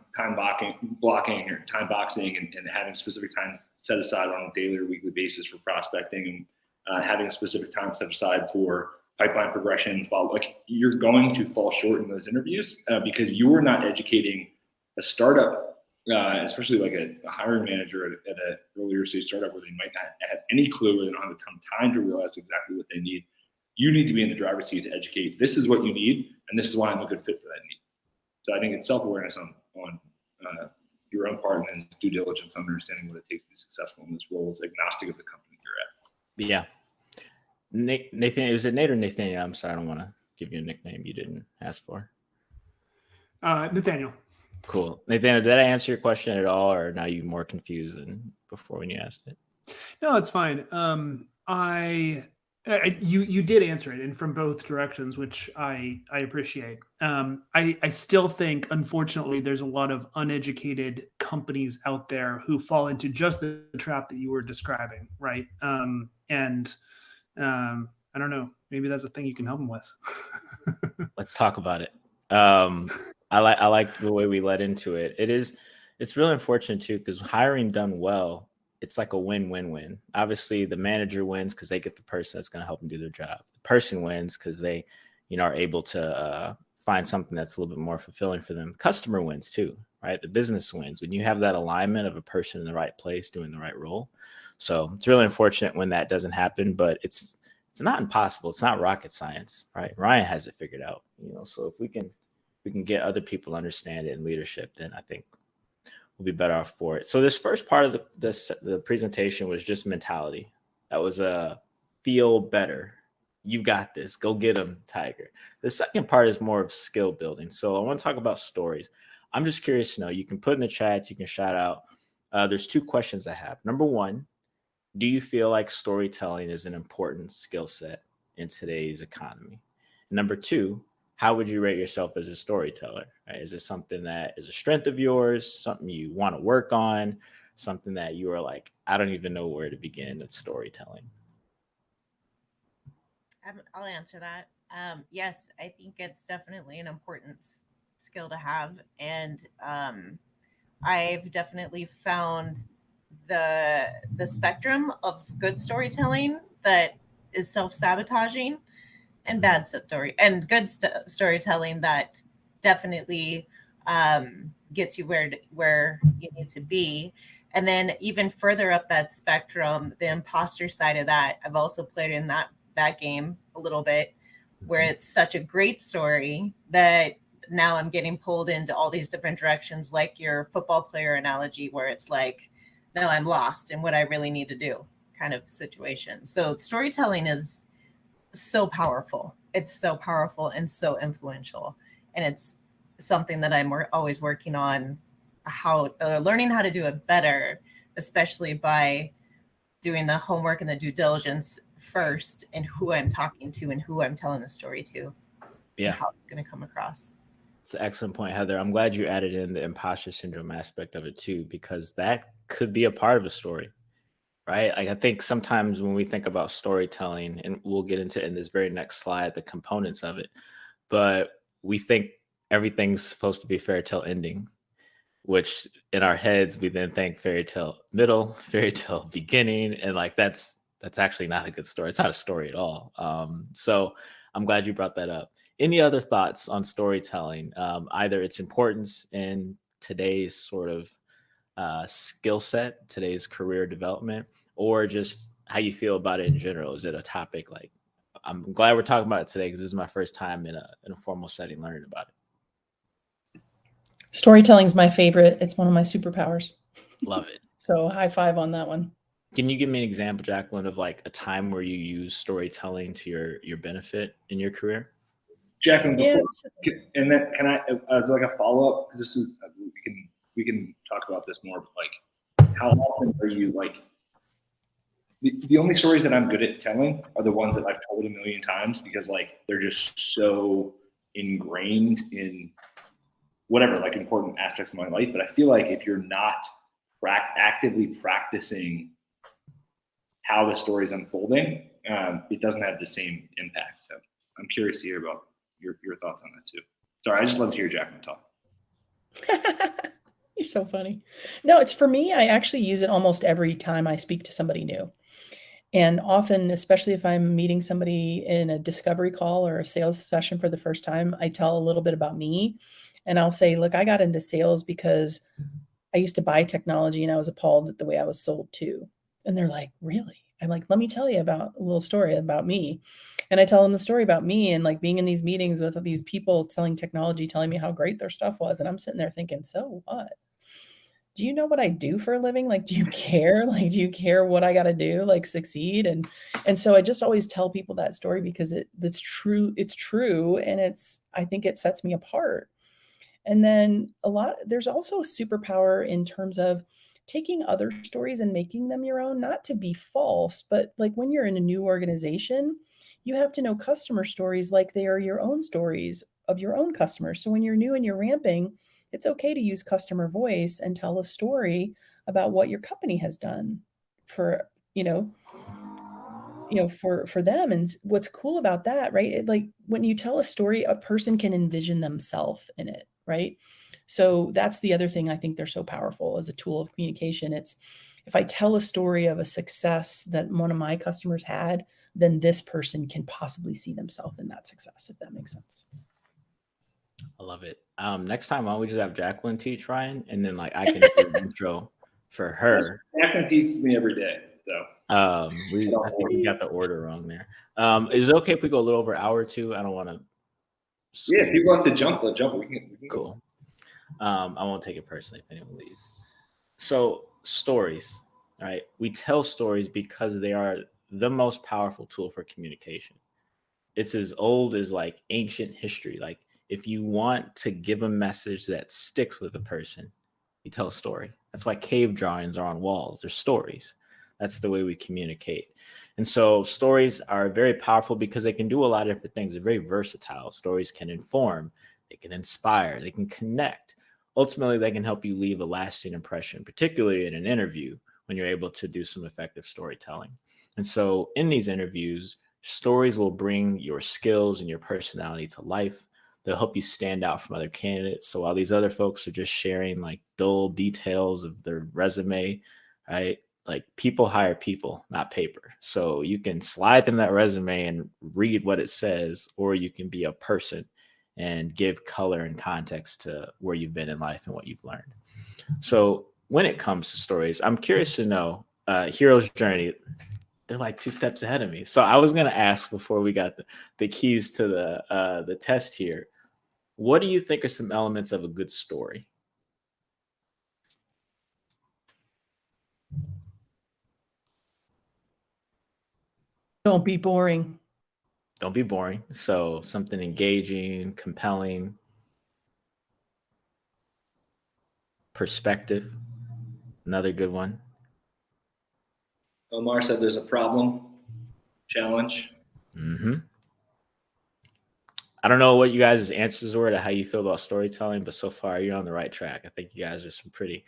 blocking or time boxing and having specific time set aside on a daily or weekly basis for prospecting and having a specific time set aside for pipeline progression, like you're going to fall short in those interviews because you're not educating a startup, especially like a hiring manager at an earlier stage startup where they might not have any clue or they don't have a ton of time to realize exactly what they need. You need to be in the driver's seat to educate. This is what you need, and this is why I'm a good fit for that need. So I think it's self-awareness on your own part, and then due diligence, understanding what it takes to be successful in this role is agnostic of the company you're at. Yeah. Nathan, was it Nate or Nathaniel? I'm sorry, I don't want to give you a nickname you didn't ask for. Nathaniel. Cool. Nathaniel, did I answer your question at all, or now you're more confused than before when you asked it? No, it's fine. You did answer it, and from both directions, which I appreciate. I still think, unfortunately, there's a lot of uneducated companies out there who fall into just the trap that you were describing, right? I don't know. Maybe that's a thing you can help them with. Let's talk about it. I like the way we led into it. It's really unfortunate too, because hiring done well, it's like a win-win-win. Obviously, the manager wins because they get the person that's going to help them do their job. The person wins because they, are able to find something that's a little bit more fulfilling for them. Customer wins too, right? The business wins when you have that alignment of a person in the right place doing the right role. So it's really unfortunate when that doesn't happen, but it's not impossible. It's not rocket science, right? Ryan has it figured out, so if we can get other people to understand it in leadership, then I think we'll be better off for it. So this first part of the presentation was just mentality. That was a feel better. You got this. Go get them, Tiger. The second part is more of skill building. So I want to talk about stories. I'm just curious to know, you can put in the chats, you can shout out. There's 2 questions I have. Number 1, do you feel like storytelling is an important skill set in today's economy? And number 2, how would you rate yourself as a storyteller? Right? Is it something that is a strength of yours, something you want to work on, something that you are like, I don't even know where to begin of storytelling? I'll answer that. Yes, I think it's definitely an important skill to have. And I've definitely found the spectrum of good storytelling that is self-sabotaging, and bad story and good storytelling that definitely gets you where you need to be. And then even further up that spectrum, the imposter side of that, I've also played in that game a little bit, where it's such a great story that now I'm getting pulled into all these different directions, like your football player analogy, where it's like, no, I'm lost in what I really need to do kind of situation. So storytelling is so powerful. It's so powerful and so influential. And it's something that I'm always working on, learning how to do it better, especially by doing the homework and the due diligence first, and who I'm talking to and who I'm telling the story to. Yeah. And how it's going to come across. It's an excellent point, Heather. I'm glad you added in the imposter syndrome aspect of it too, because that could be a part of a story, right? Like, I think sometimes when we think about storytelling, and we'll get into in this very next slide, the components of it, but we think everything's supposed to be fairy tale ending, which in our heads, we then think fairy tale middle, fairy tale beginning. And like, that's actually not a good story. It's not a story at all. So I'm glad you brought that up. Any other thoughts on storytelling, either its importance in today's sort of skill set, today's career development, or just how you feel about it in general? Is it a topic like, I'm glad we're talking about it today because this is my first time in a formal setting learning about it. Storytelling is my favorite. It's one of my superpowers. Love it. So high five on that one. Can you give me an example, Jacqueline, of like a time where you use storytelling to your benefit in your career? Jacqueline, and then can I, as like a follow up, because this is, we can talk about this more, but like, how often are you like, the only stories that I'm good at telling are the ones that I've told a million times, because like they're just so ingrained in whatever like important aspects of my life. But I feel like if you're not actively practicing how the story is unfolding, it doesn't have the same impact. So I'm curious to hear about your thoughts on that too. Sorry, I just love to hear Jacqueline talk. You're so funny. No, it's for me, I actually use it almost every time I speak to somebody new. And often, especially if I'm meeting somebody in a discovery call or a sales session for the first time, I tell a little bit about me. And I'll say, look, I got into sales because I used to buy technology and I was appalled at the way I was sold to. And they're like, really? I'm like, let me tell you about a little story about me. And I tell them the story about me and like being in these meetings with these people selling technology, telling me how great their stuff was. And I'm sitting there thinking, so what? Do you know what I do for a living? Like, do you care? Like, do you care what I got to do? Like succeed? And so I just always tell people that story because it's true. It's true. And I think it sets me apart. And then there's also a superpower in terms of taking other stories and making them your own, not to be false, but like when you're in a new organization, you have to know customer stories like they are your own stories of your own customers. So when you're new and you're ramping, it's okay to use customer voice and tell a story about what your company has done for, for them. And what's cool about that, right? Like when you tell a story, a person can envision themselves in it, right? So that's the other thing I think they're so powerful as a tool of communication. It's if I tell a story of a success that one of my customers had, then this person can possibly see themselves in that success, if that makes sense. I love it. Next time, why don't we just have Jacqueline teach Ryan, and then like I can do an intro for her. Jacqueline teaches me every day. So I think we got the order wrong there. Is it okay if we go a little over an hour or two? I don't want to. Yeah, if people have to jump, they'll jump. We can cool. I won't take it personally if anyone leaves. So stories, right? We tell stories because they are the most powerful tool for communication. It's as old as like ancient history. Like if you want to give a message that sticks with a person, you tell a story. That's why cave drawings are on walls. They're stories. That's the way we communicate. And so stories are very powerful because they can do a lot of different things. They're very versatile. Stories can inform, they can inspire, they can connect. Ultimately, they can help you leave a lasting impression, particularly in an interview when you're able to do some effective storytelling. And so in these interviews, stories will bring your skills and your personality to life. They'll help you stand out from other candidates. So while these other folks are just sharing like dull details of their resume, right? Like people hire people, not paper. So you can slide them that resume and read what it says, or you can be a person and give color and context to where you've been in life and what you've learned. So when it comes to stories, I'm curious to know, hero's journey, they're like 2 steps ahead of me. So I was going to ask before we got the keys to the test here, what do you think are some elements of a good story? Don't be boring. Don't be boring. So something engaging, compelling, perspective, another good one. Omar said there's a problem, challenge. Mm-hmm. I don't know what you guys' answers were to how you feel about storytelling, but so far you're on the right track. I think you guys are some pretty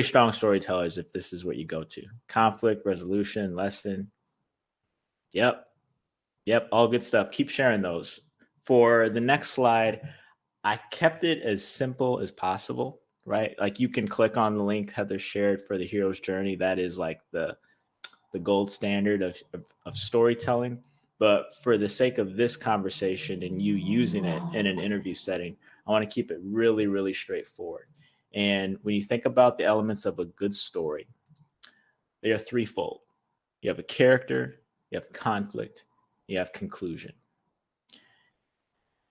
strong storytellers if this is what you go to. Conflict, resolution, lesson. Yep. All good stuff. Keep sharing those. For the next slide, I kept it as simple as possible, right? Like you can click on the link Heather shared for the hero's journey. That is like the gold standard of storytelling. But for the sake of this conversation and you using it in an interview setting, I want to keep it really, really straightforward. And when you think about the elements of a good story, they are threefold. You have a character, you have conflict, you have conclusion.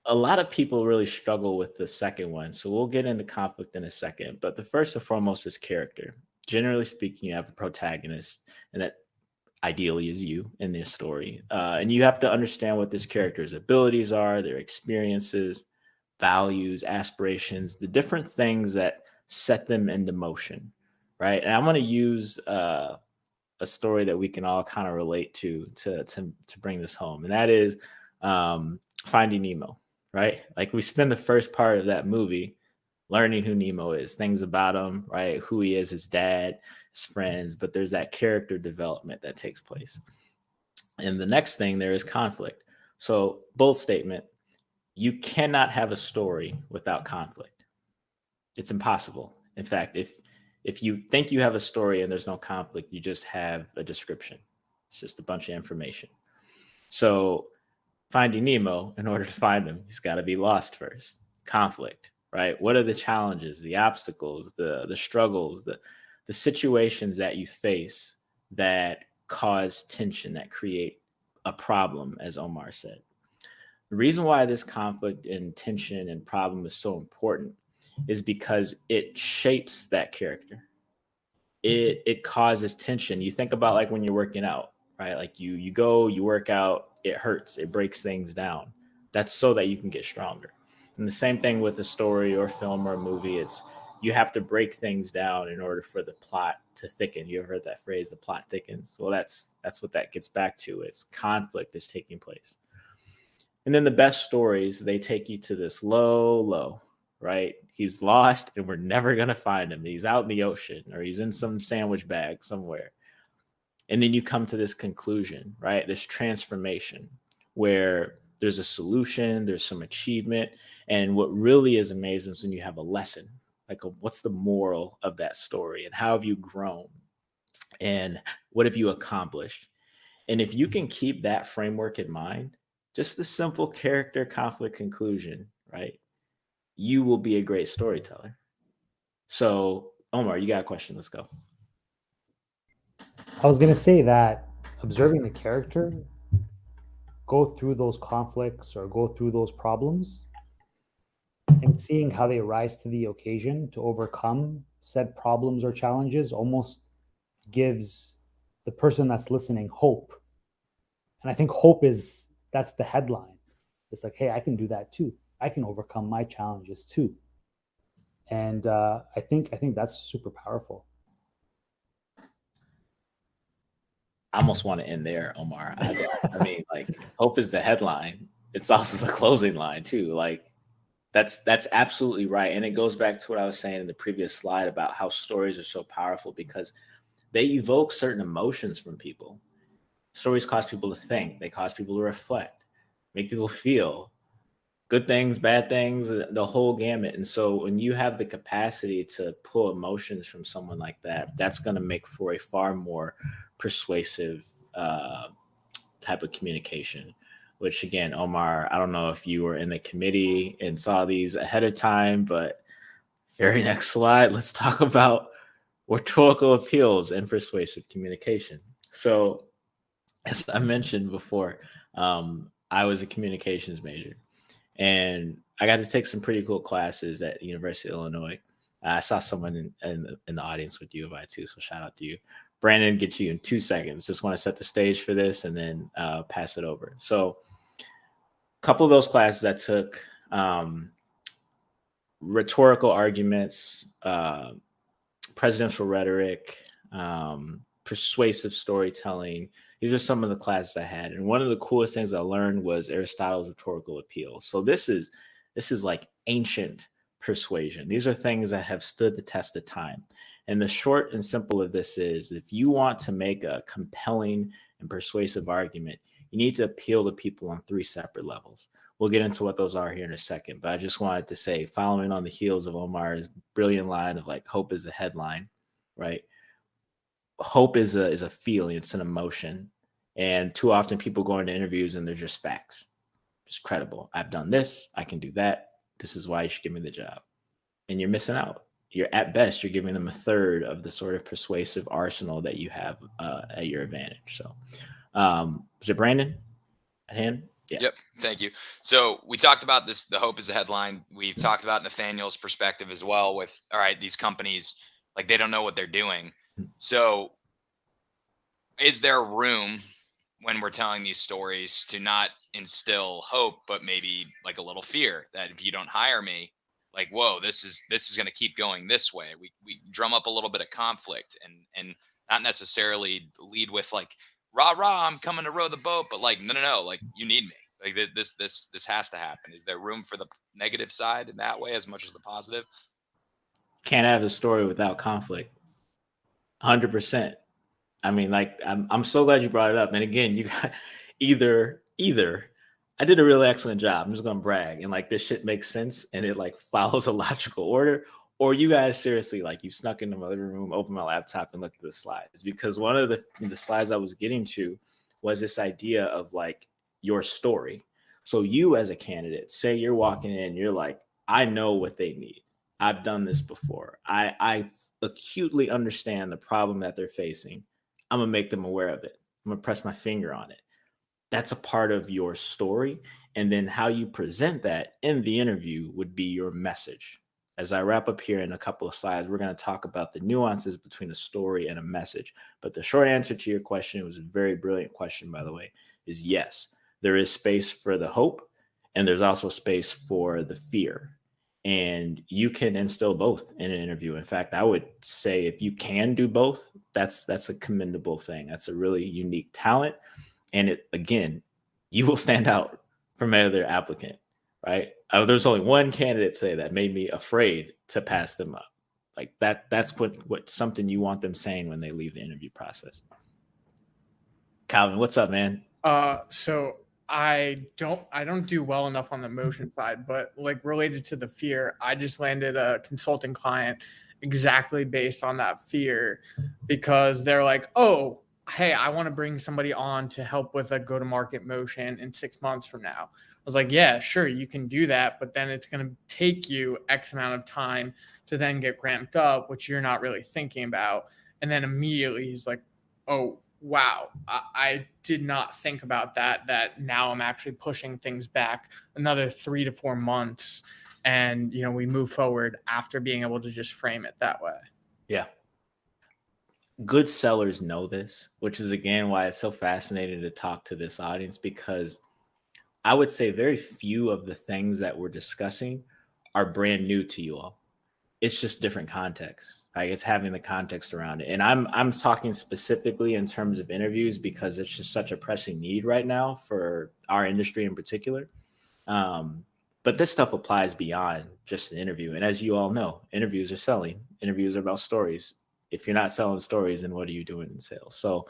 A lot of people really struggle with the second one. So we'll get into conflict in a second. But the first and foremost is character. Generally speaking, you have a protagonist, and that ideally is you in this story. And you have to understand what this character's abilities are, their experiences, values, aspirations, the different things that set them into motion, right? And I'm going to use a story that we can all kind of relate to bring this home. And that is Finding Nemo, right? Like we spend the first part of that movie learning who Nemo is, things about him, right? Who he is, his dad, his friends, but there's that character development that takes place. And the next thing there is conflict. So bold statement, you cannot have a story without conflict. It's impossible. In fact, if you think you have a story and there's no conflict, you just have a description. It's just a bunch of information. So Finding Nemo, in order to find him, he's got to be lost first. Conflict, right? What are the challenges, the obstacles, the struggles, the situations that you face that cause tension, that create a problem, as Omar said? The reason why this conflict and tension and problem is so important is because it shapes that character. It causes tension. You think about like when you're working out, right? Like you go, you work out, it hurts, it breaks things down. That's so that you can get stronger. And the same thing with a story or film or a movie. It's you have to break things down in order for the plot to thicken. You ever heard that phrase, the plot thickens? Well, that's what that gets back to. It's conflict is taking place. And then the best stories, they take you to this low, right? He's lost and we're never going to find him. He's out in the ocean or he's in some sandwich bag somewhere. And then you come to this conclusion, right? This transformation where there's a solution, there's some achievement. And what really is amazing is when you have a lesson, like what's the moral of that story and how have you grown and what have you accomplished? And if you can keep that framework in mind, just the simple character conflict conclusion, right? You will be a great storyteller. So, Omar, you got a question. Let's go. I was going to say that observing the character go through those conflicts or go through those problems and seeing how they rise to the occasion to overcome said problems or challenges almost gives the person that's listening hope. And I think hope that's the headline. It's like, hey, I can do that too. I can overcome my challenges too. And I think that's super powerful. I almost want to end there, Omar. I mean, like, hope is the headline. It's also the closing line too. Like, that's absolutely right. And it goes back to what I was saying in the previous slide about how stories are so powerful because they evoke certain emotions from people. Stories cause people to think. They cause people to reflect, make people feel good things, bad things, the whole gamut. And so when you have the capacity to pull emotions from someone like that, that's going to make for a far more persuasive type of communication, which again, Omar, I don't know if you were in the committee and saw these ahead of time, but very next slide, let's talk about rhetorical appeals and persuasive communication. So as I mentioned before, I was a communications major. And I got to take some pretty cool classes at the University of Illinois. I saw someone in the audience with U of I too, so shout out to you. Brandon, get to you in 2 seconds. Just want to set the stage for this and then pass it over. So a couple of those classes I took, rhetorical arguments, presidential rhetoric, persuasive storytelling. These are some of the classes I had. And one of the coolest things I learned was Aristotle's rhetorical appeal. So this is like ancient persuasion. These are things that have stood the test of time. And the short and simple of this is if you want to make a compelling and persuasive argument, you need to appeal to people on 3 separate levels. We'll get into what those are here in a second. But I just wanted to say, following on the heels of Omar's brilliant line of like, hope is the headline, right? Hope is a feeling, it's an emotion. And too often people go into interviews and they're just facts, just credible. I've done this, I can do that. This is why you should give me the job. And you're missing out. You're at best, you're giving them a third of the sort of persuasive arsenal that you have at your advantage. So is it Brandon at hand? Yeah. Yep. Thank you. So we talked about this, the hope is the headline. We've talked about Nathaniel's perspective as well with, all right, these companies, like they don't know what they're doing. So is there room when we're telling these stories to not instill hope, but maybe like a little fear that if you don't hire me, like, whoa, this is going to keep going this way. We drum up a little bit of conflict and not necessarily lead with like, rah, rah, I'm coming to row the boat, but like, no, like you need me. Like this has to happen. Is there room for the negative side in that way as much as the positive? Can't have a story without conflict. 100%. I mean, like, I'm so glad you brought it up. And again, you got either I did a really excellent job. I'm just going to brag. And like, this shit makes sense. And it like follows a logical order. Or you guys seriously, like you snuck into my living room, opened my laptop and looked at the slides. Because one of the slides I was getting to was this idea of like your story. So you as a candidate, say you're walking in, you're like, I know what they need. I've done this before. I acutely understand the problem that they're facing. I'm going to make them aware of it. I'm going to press my finger on it. That's a part of your story. And then how you present that in the interview would be your message. As I wrap up here in a couple of slides, we're going to talk about the nuances between a story and a message. But the short answer to your question, it was a very brilliant question, by the way, is yes, there is space for the hope and there's also space for the fear. And you can instill both in an interview. In fact, I would say if you can do both, that's a commendable thing. That's a really unique talent. And it, again, you will stand out from any other applicant, right? There's only one candidate say that made me afraid to pass them up. Like that's what something you want them saying when they leave the interview process. Calvin, what's up, man? So I don't do well enough on the emotion side, but like related to the fear, I just landed a consulting client exactly based on that fear, because they're like, oh, hey, I want to bring somebody on to help with a go-to-market motion in 6 months from now. I was like, yeah, sure, you can do that, but then it's going to take you X amount of time to then get ramped up, which you're not really thinking about. And then immediately he's like, oh, wow, I did not think about that now I'm actually pushing things back another 3 to 4 months. And, we move forward after being able to just frame it that way. Yeah. Good sellers know this, which is again why it's so fascinating to talk to this audience, because I would say very few of the things that we're discussing are brand new to you all. It's just different context. Like, it's having the context around it. And I'm talking specifically in terms of interviews, because it's just such a pressing need right now for our industry in particular. But this stuff applies beyond just an interview. And as you all know, interviews are selling. Interviews are about stories. If you're not selling stories, then what are you doing in sales? So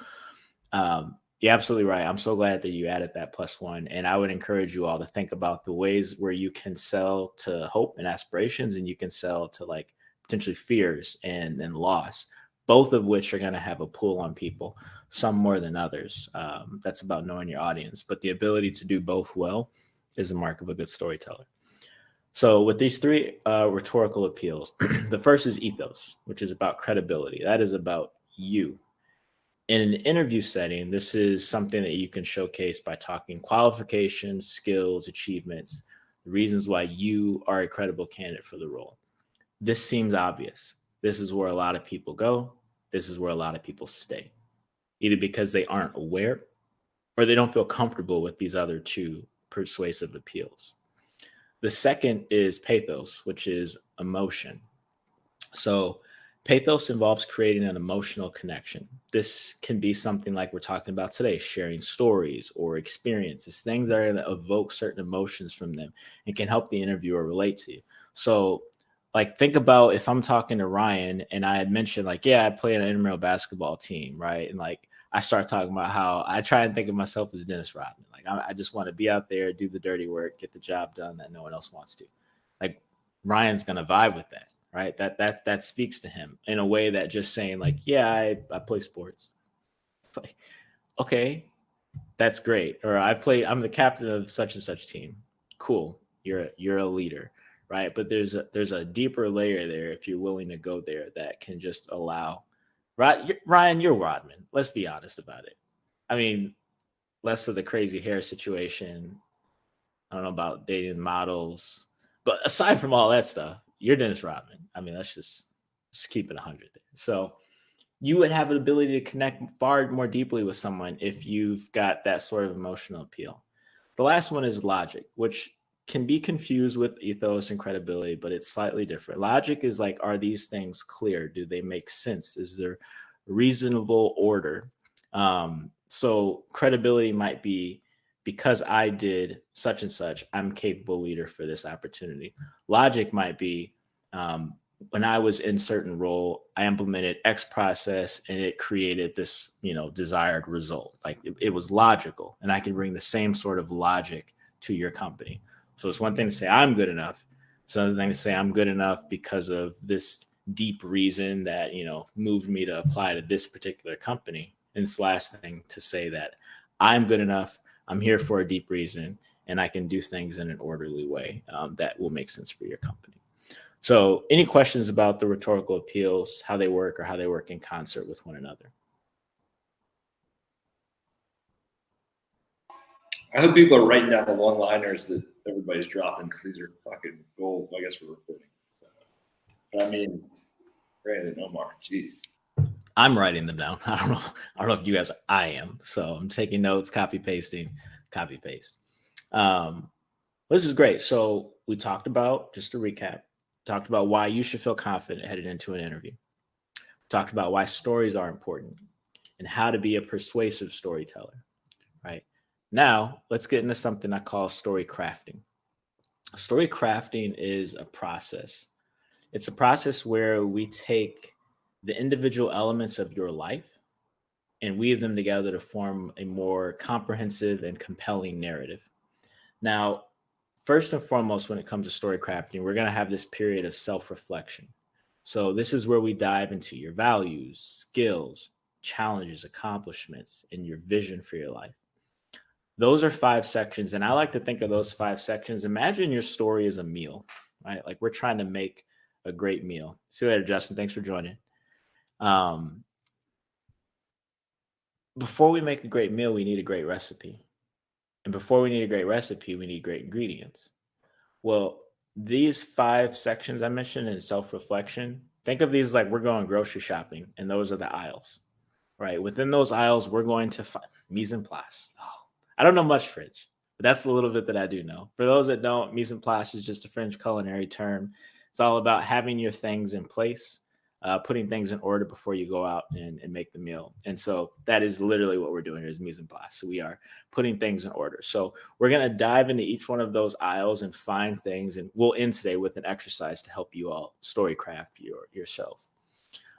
you're absolutely right. I'm so glad that you added that +1. And I would encourage you all to think about the ways where you can sell to hope and aspirations, and you can sell to like potentially fears and loss, both of which are going to have a pull on people, some more than others. That's about knowing your audience. But the ability to do both well is the mark of a good storyteller. So with these 3 rhetorical appeals, the first is ethos, which is about credibility. That is about you. In an interview setting, this is something that you can showcase by talking qualifications, skills, achievements, the reasons why you are a credible candidate for the role. This seems obvious. This is where a lot of people go. This is where a lot of people stay, either because they aren't aware or they don't feel comfortable with these other 2 persuasive appeals. The second is pathos, which is emotion. So pathos involves creating an emotional connection. This can be something like we're talking about today, sharing stories or experiences, things that are going to evoke certain emotions from them and can help the interviewer relate to you. So like, think about if I'm talking to Ryan and I had mentioned like, yeah, I play on an intramural basketball team, right? And like, I start talking about how I try and think of myself as Dennis Rodman. Like, I just want to be out there, do the dirty work, get the job done that no one else wants to. Like, Ryan's going to vibe with that, right? That speaks to him in a way that just saying like, yeah, I play sports. It's like, okay, that's great. Or I'm the captain of such and such team. Cool. You're a leader, right? But there's a deeper layer there if you're willing to go there that can just allow. Ryan, you're Rodman. Let's be honest about it. I mean, less of the crazy hair situation. I don't know about dating models, but aside from all that stuff, you're Dennis Rodman. I mean, let's just keep it 100 there. So you would have an ability to connect far more deeply with someone if you've got that sort of emotional appeal. The last one is logic, which can be confused with ethos and credibility, but it's slightly different. Logic is like, are these things clear? Do they make sense? Is there reasonable order? So credibility might be, because I did such and such, I'm capable leader for this opportunity. Logic might be, when I was in certain role, I implemented X process and it created this, desired result. Like it was logical, and I can bring the same sort of logic to your company. So it's one thing to say I'm good enough. It's another thing to say I'm good enough because of this deep reason that, moved me to apply to this particular company. And it's the last thing to say that I'm good enough. I'm here for a deep reason, and I can do things in an orderly way that will make sense for your company. So any questions about the rhetorical appeals, how they work, or how they work in concert with one another? I hope people are writing down the one-liners that everybody's dropping, because these are fucking gold. I guess we're recording. So, I mean, Brandon, Omar, jeez. I'm writing them down. I don't know if you guys are. I am. So I'm taking notes, copy paste. This is great. So we talked about, just to recap, talked about why you should feel confident headed into an interview. We talked about why stories are important and how to be a persuasive storyteller, right? Now, let's get into something I call story crafting. Story crafting is a process. It's a process where we take the individual elements of your life and weave them together to form a more comprehensive and compelling narrative. Now, first and foremost, when it comes to story crafting, we're going to have this period of self-reflection. So this is where we dive into your values, skills, challenges, accomplishments, and your vision for your life. Those are 5 sections. And I like to think of those 5 sections. Imagine your story as a meal, right? Like we're trying to make a great meal. See you later, Justin. Thanks for joining. Before we make a great meal, we need a great recipe. And before we need a great recipe, we need great ingredients. Well, these 5 sections I mentioned in self-reflection, think of these like we're going grocery shopping, and those are the aisles, right? Within those aisles, we're going to find mise en place. Oh, I don't know much French, but that's a little bit that I do know. For those that don't, mise en place is just a French culinary term. It's all about having your things in place, putting things in order before you go out and make the meal. And so that is literally what we're doing here is mise en place. So we are putting things in order. So we're going to dive into each one of those aisles and find things. And we'll end today with an exercise to help you all storycraft yourself.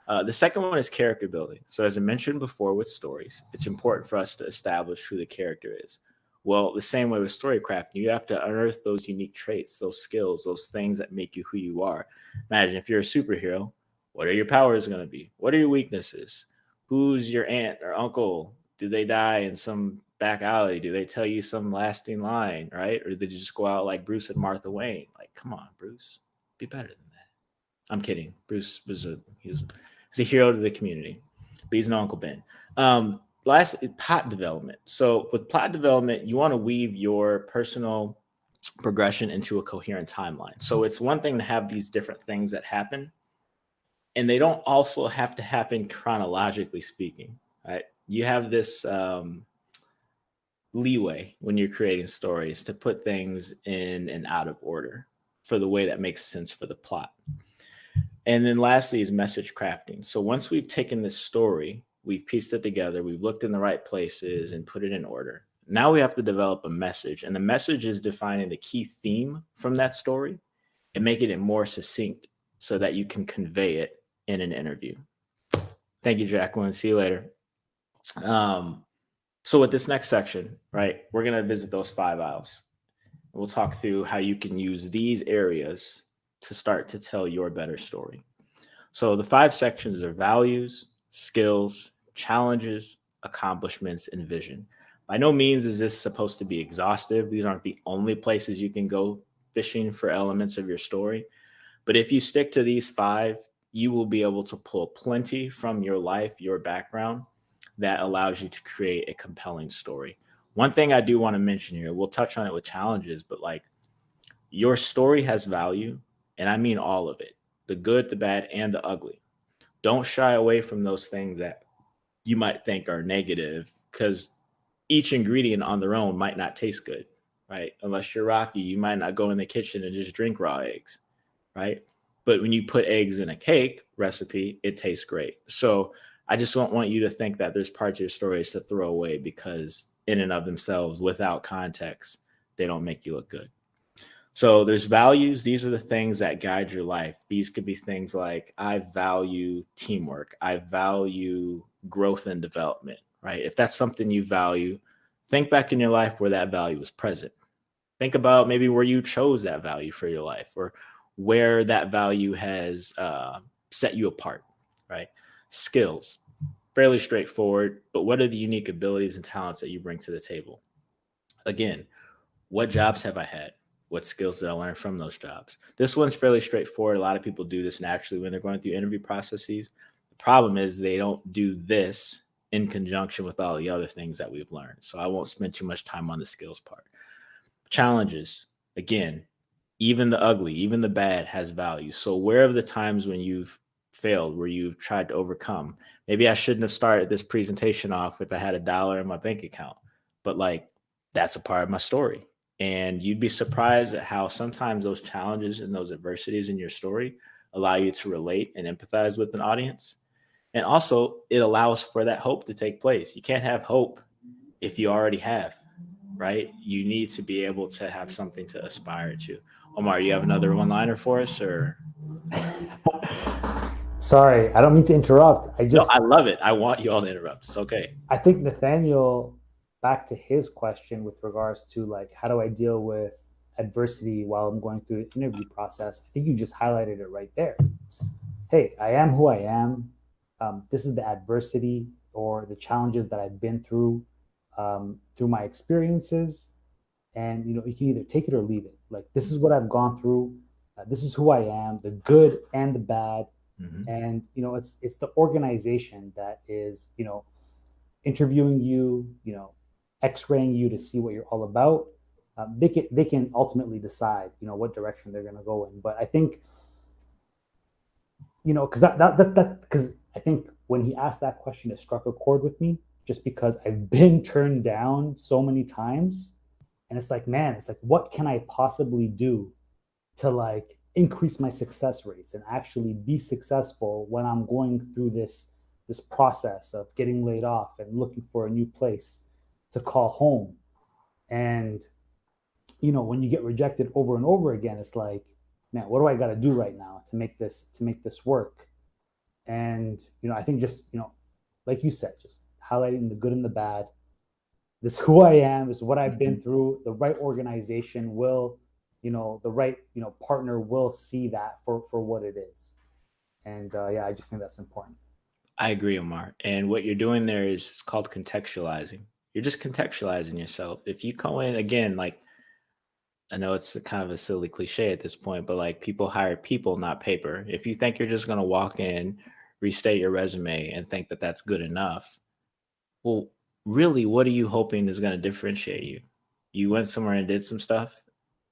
The second one is character building. So as I mentioned before with stories, it's important for us to establish who the character is. Well, the same way with storycraft, you have to unearth those unique traits, those skills, those things that make you who you are. Imagine if you're a superhero, what are your powers going to be? What are your weaknesses? Who's your aunt or uncle? Do they die in some back alley? Do they tell you some lasting line, right? Or did you just go out like Bruce and Martha Wayne? Like, come on, Bruce, be better than that. I'm kidding. Bruce was he's a hero to the community, but he's no Uncle Ben. Last, plot development. So with plot development, you want to weave your personal progression into a coherent timeline. So it's one thing to have these different things that happen, and they don't also have to happen chronologically speaking, right? You have this leeway when you're creating stories to put things in and out of order for the way that makes sense for the plot. And then lastly is message crafting. So once we've taken this story, we've pieced it together, we've looked in the right places and put it in order. Now we have to develop a message, and the message is defining the key theme from that story and making it more succinct so that you can convey it in an interview. Thank you, Jacqueline. See you later. So with this next section, right, we're going to visit those 5 aisles. We'll talk through how you can use these areas to start to tell your better story. So the 5 sections are values, skills, challenges, accomplishments, and vision. By no means is this supposed to be exhaustive. These aren't the only places you can go fishing for elements of your story. But if you stick to these 5, you will be able to pull plenty from your life, your background, that allows you to create a compelling story. One thing I do want to mention here, we'll touch on it with challenges, but like your story has value, and I mean all of it, the good, the bad, and the ugly. Don't shy away from those things that you might think are negative, because each ingredient on their own might not taste good, right? Unless you're Rocky, you might not go in the kitchen and just drink raw eggs, right? But when you put eggs in a cake recipe, it tastes great. So I just don't want you to think that there's parts of your stories to throw away because in and of themselves, without context, they don't make you look good. So there's values. These are the things that guide your life. These could be things like, I value teamwork. I value growth and development, right? If that's something you value, think back in your life where that value was present. Think about maybe where you chose that value for your life, or where that value has set you apart, right? Skills, fairly straightforward, but what are the unique abilities and talents that you bring to the table? Again, what jobs have I had? What skills did I learn from those jobs? This one's fairly straightforward. A lot of people do this naturally when they're going through interview processes. The problem is they don't do this in conjunction with all the other things that we've learned. So I won't spend too much time on the skills part. Challenges, again, even the ugly, even the bad has value. So where are the times when you've failed, where you've tried to overcome? Maybe I shouldn't have started this presentation off if I had $1 in my bank account, but like that's a part of my story. And you'd be surprised at how sometimes those challenges and those adversities in your story allow you to relate and empathize with an audience. And also it allows for that hope to take place. You can't have hope if you already have, right? You need to be able to have something to aspire to. Omar, you have another one-liner for us, or? Sorry, I don't mean to interrupt. No, I love it. I want you all to interrupt. It's okay. I think Nathaniel, back to his question with regards to like, how do I deal with adversity while I'm going through the interview process? I think you just highlighted it right there. Hey, I am who I am. This is the adversity or the challenges that I've been through my experiences. And, you can either take it or leave it. Like, this is what I've gone through. This is who I am, the good and the bad. Mm-hmm. And, it's the organization that is, interviewing you, x-raying you to see what you're all about. They can ultimately decide, what direction they're going to go in. But I think, because because I think when he asked that question, it struck a chord with me, just because I've been turned down so many times. And it's like, man, what can I possibly do to like increase my success rates and actually be successful when I'm going through this process of getting laid off and looking for a new place to call home. And, when you get rejected over and over again, it's like, man, what do I got to do right now to make this work? And, I think just, like you said, just highlighting the good and the bad. This is who I am, this is what I've been through. The right organization will, the right, partner will see that for what it is. And yeah, I just think that's important. I agree, Omar. And what you're doing there is called contextualizing. You're just contextualizing yourself. If you go in again, like, I know it's kind of a silly cliche at this point, but like, people hire people, not paper. If you think you're just going to walk in, restate your resume and think that that's good enough, well, really, what are you hoping is going to differentiate you? You went somewhere and did some stuff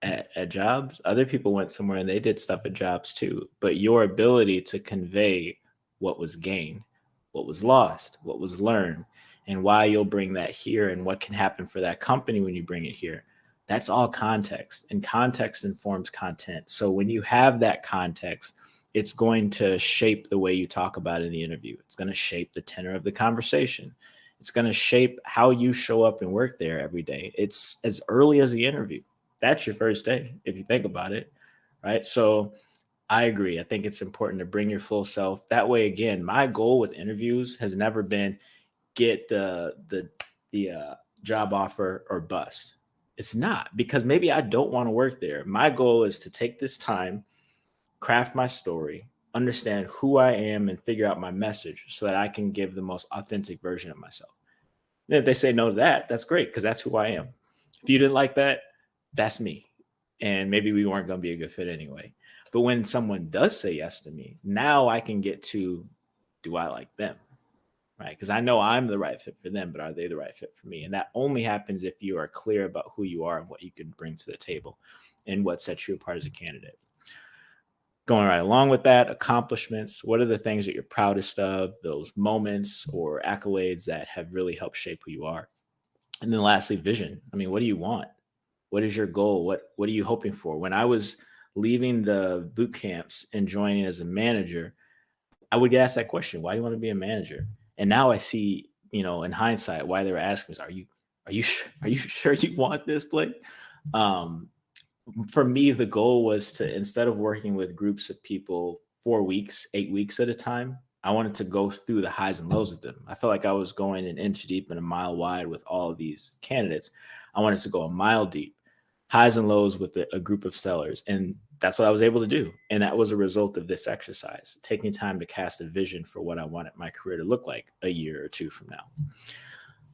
at jobs. Other people went somewhere and they did stuff at jobs too. But your ability to convey what was gained, what was lost, what was learned, and why you'll bring that here and what can happen for that company when you bring it here, that's all context. And context informs content. So when you have that context, it's going to shape the way you talk about it in the interview. It's going to shape the tenor of the conversation. It's going to shape how you show up and work there every day. It's as early as the interview. That's your first day, if you think about it, right? So I agree. I think it's important to bring your full self. That way, again, my goal with interviews has never been get the job offer or bust. It's not, because maybe I don't want to work there. My goal is to take this time, craft my story, understand who I am, and figure out my message so that I can give the most authentic version of myself. And if they say no to that, that's great, because that's who I am. If you didn't like that, that's me. And maybe we weren't going to be a good fit anyway. But when someone does say yes to me, now I can get to, do I like them? Right? Because I know I'm the right fit for them, but are they the right fit for me? And that only happens if you are clear about who you are and what you can bring to the table and what sets you apart as a candidate. Going right along with that, accomplishments. What are the things that you're proudest of, those moments or accolades that have really helped shape who you are? And then lastly, vision. I mean, what do you want? What is your goal? What are you hoping for? When I was leaving the boot camps and joining as a manager, I would get asked that question: why do you want to be a manager? And now I see, in hindsight, why they were asking us, are you sure you want this, Blake? For me, the goal was to, instead of working with groups of people 4 weeks, 8 weeks at a time, I wanted to go through the highs and lows with them. I felt like I was going an inch deep and a mile wide with all of these candidates. I wanted to go a mile deep, highs and lows with a group of sellers. And that's what I was able to do. And that was a result of this exercise, taking time to cast a vision for what I wanted my career to look like a year or two from now.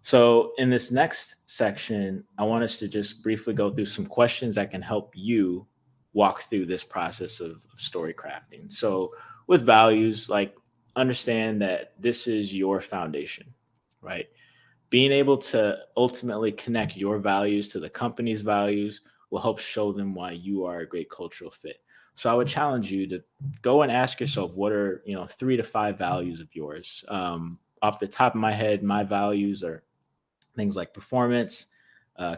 So in this next section, I want us to just briefly go through some questions that can help you walk through this process of story crafting. So with values, like, understand that this is your foundation, right? Being able to ultimately connect your values to the company's values will help show them why you are a great cultural fit. So I would challenge you to go and ask yourself, what are 3 to 5 values of yours? Off the top of my head, my values are things like performance,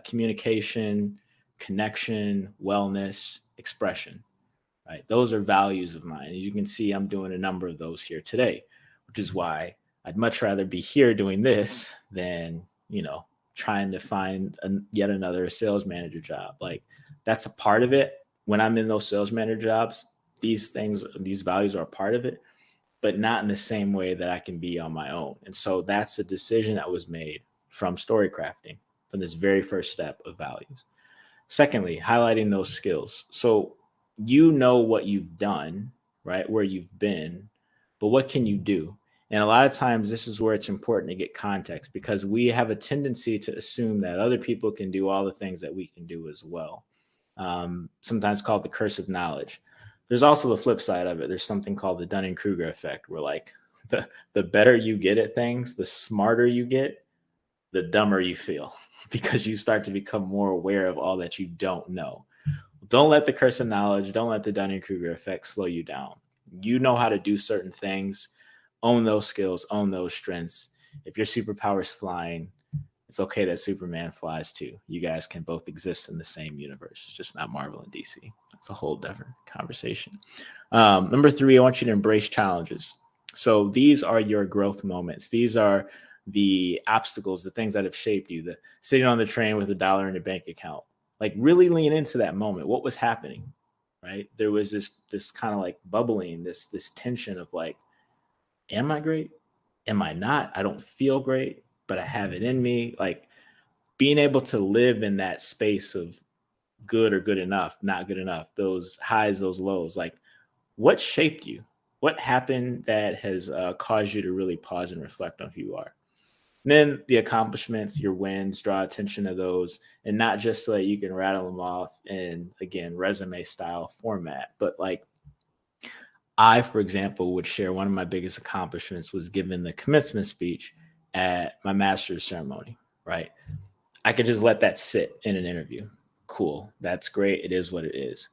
communication, connection, wellness, expression, right? Those are values of mine. As you can see, I'm doing a number of those here today, which is why I'd much rather be here doing this than, trying to find yet another sales manager job. Like, that's a part of it. When I'm in those sales manager jobs, these values are a part of it. but not in the same way that I can be on my own. And so that's a decision that was made from story crafting, from this very first step of values. Secondly, highlighting those skills. So you know what you've done, right? Where you've been, but what can you do? And a lot of times this is where it's important to get context, because we have a tendency to assume that other people can do all the things that we can do as well. Sometimes called the curse of knowledge. There's also the flip side of it. There's something called the Dunning-Kruger effect, where like the better you get at things, the smarter you get, the dumber you feel, because you start to become more aware of all that you don't know. Don't let the curse of knowledge, don't let the Dunning-Kruger effect slow you down. You know how to do certain things, own those skills, own those strengths. If your superpower is flying, it's okay that Superman flies too. You guys can both exist in the same universe, just not Marvel and DC. That's a whole different conversation. Number 3, I want you to embrace challenges. So these are your growth moments. These are the obstacles, the things that have shaped you, the sitting on the train with $1 in your bank account. Like really lean into that moment. What was happening, right? There was this kind of like bubbling, this tension of like, am I great? Am I not? I don't feel great, but I have it in me. Like being able to live in that space of good or good enough, not good enough, those highs, those lows. Like what shaped you? What happened that has caused you to really pause and reflect on who you are? And then the accomplishments, your wins, draw attention to those, and not just so that you can rattle them off in, again, resume style format, but like I, for example, would share one of my biggest accomplishments was giving the commencement speech at my master's ceremony, right? I could just let that sit in an interview. Cool. That's great. It is what it is.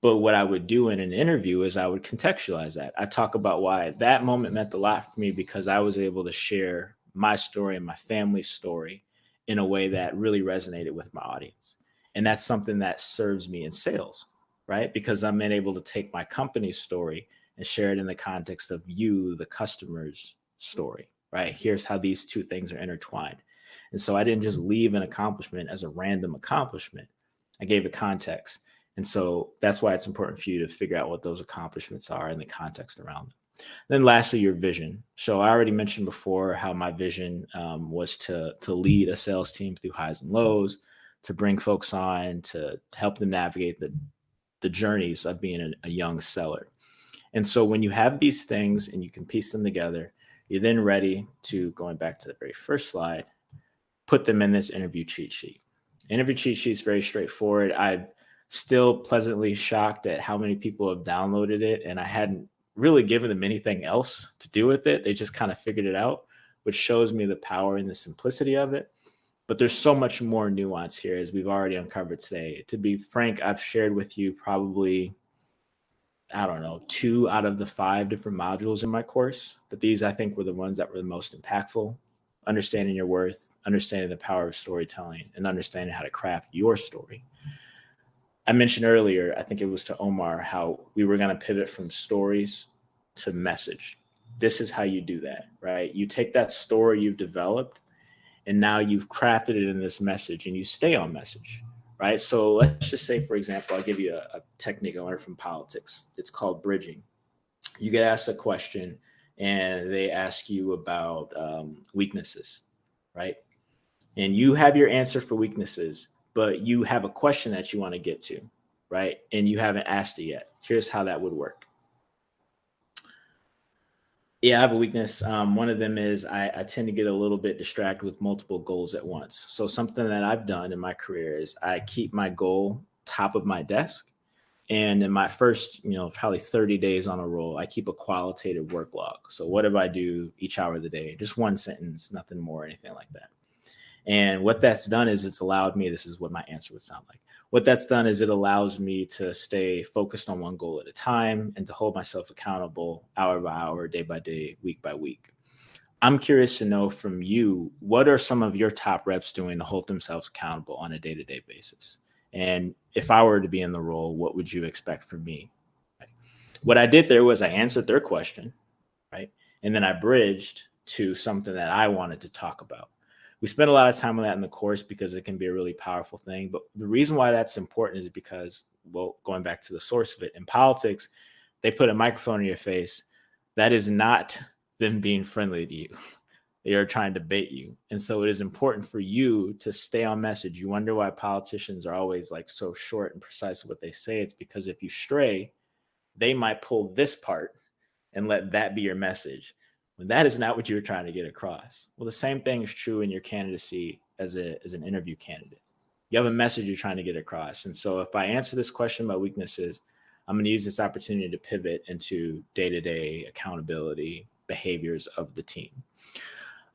But what I would do in an interview is I would contextualize that. I talk about why that moment meant a lot for me, because I was able to share my story and my family's story in a way that really resonated with my audience. And that's something that serves me in sales, right? Because I'm able to take my company's story and share it in the context of you, the customer's story, right? Here's how these two things are intertwined. And so I didn't just leave an accomplishment as a random accomplishment. I gave it context. And so that's why it's important for you to figure out what those accomplishments are and the context around them. Then lastly, your vision. So I already mentioned before how my vision was to lead a sales team through highs and lows, to bring folks on, to help them navigate the journeys of being a young seller. And so when you have these things and you can piece them together, you're then ready to, going back to the very first slide, put them in this interview cheat sheet. Interview cheat sheet is very straightforward. I'm still pleasantly shocked at how many people have downloaded it, and I hadn't really given them anything else to do with it. They just kind of figured it out, which shows me the power and the simplicity of it. But there's so much more nuance here, as we've already uncovered today. To be frank, I've shared with you probably, 2 out of the 5 different modules in my course. But these, I think, were the ones that were the most impactful. Understanding your worth, understanding the power of storytelling, and understanding how to craft your story. I mentioned earlier, I think it was to Omar, how we were going to pivot from stories to message. This is how you do that, right? You take that story you've developed, and now you've crafted it in this message, and you stay on message, right? So let's just say, for example, I'll give you a technique I learned from politics. It's called bridging. You get asked a question, and they ask you about weaknesses, right? And you have your answer for weaknesses, but you have a question that you want to get to, right? And you haven't asked it yet. Here's how that would work. Yeah, I have a weakness. One of them is I tend to get a little bit distracted with multiple goals at once. So something that I've done in my career is I keep my goal top of my desk. And in my first, probably 30 days on a roll, I keep a qualitative work log. So what do I do each hour of the day? Just one sentence, nothing more, anything like that. And what that's done is it's allowed me, this is what my answer would sound like. What that's done is it allows me to stay focused on one goal at a time and to hold myself accountable hour by hour, day by day, week by week. I'm curious to know from you, what are some of your top reps doing to hold themselves accountable on a day-to-day basis? And if I were to be in the role, what would you expect from me? Right? What I did there was I answered their question, right? And then I bridged to something that I wanted to talk about. We spend a lot of time on that in the course because it can be a really powerful thing. But the reason why that's important is because, well, going back to the source of it, in politics, they put a microphone in your face. that is not them being friendly to you. They are trying to bait you. And so it is important for you to stay on message. You wonder why politicians are always like so short and precise with what they say. It's because if you stray, they might pull this part and let that be your message, when that is not what you're trying to get across. Well, the same thing is true in your candidacy as an interview candidate. You have a message you're trying to get across. And so if I answer this question about weaknesses, I'm going to use this opportunity to pivot into day-to-day accountability behaviors of the team.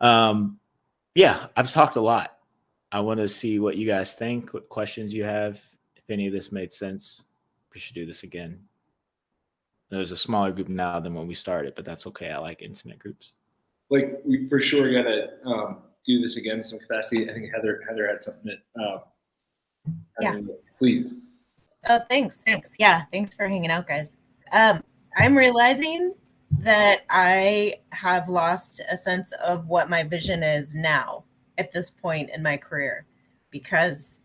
Yeah, I've talked a lot. I want to see what you guys think, what questions you have. If any of this made sense, we should do this again. There's a smaller group now than when we started, but that's okay. I like intimate groups. Like, we for sure got to do this again in some capacity. I think Heather had something that, Yeah. Please. Oh, thanks. Yeah, thanks for hanging out, guys. I'm realizing that I have lost a sense of what my vision is now at this point in my career, because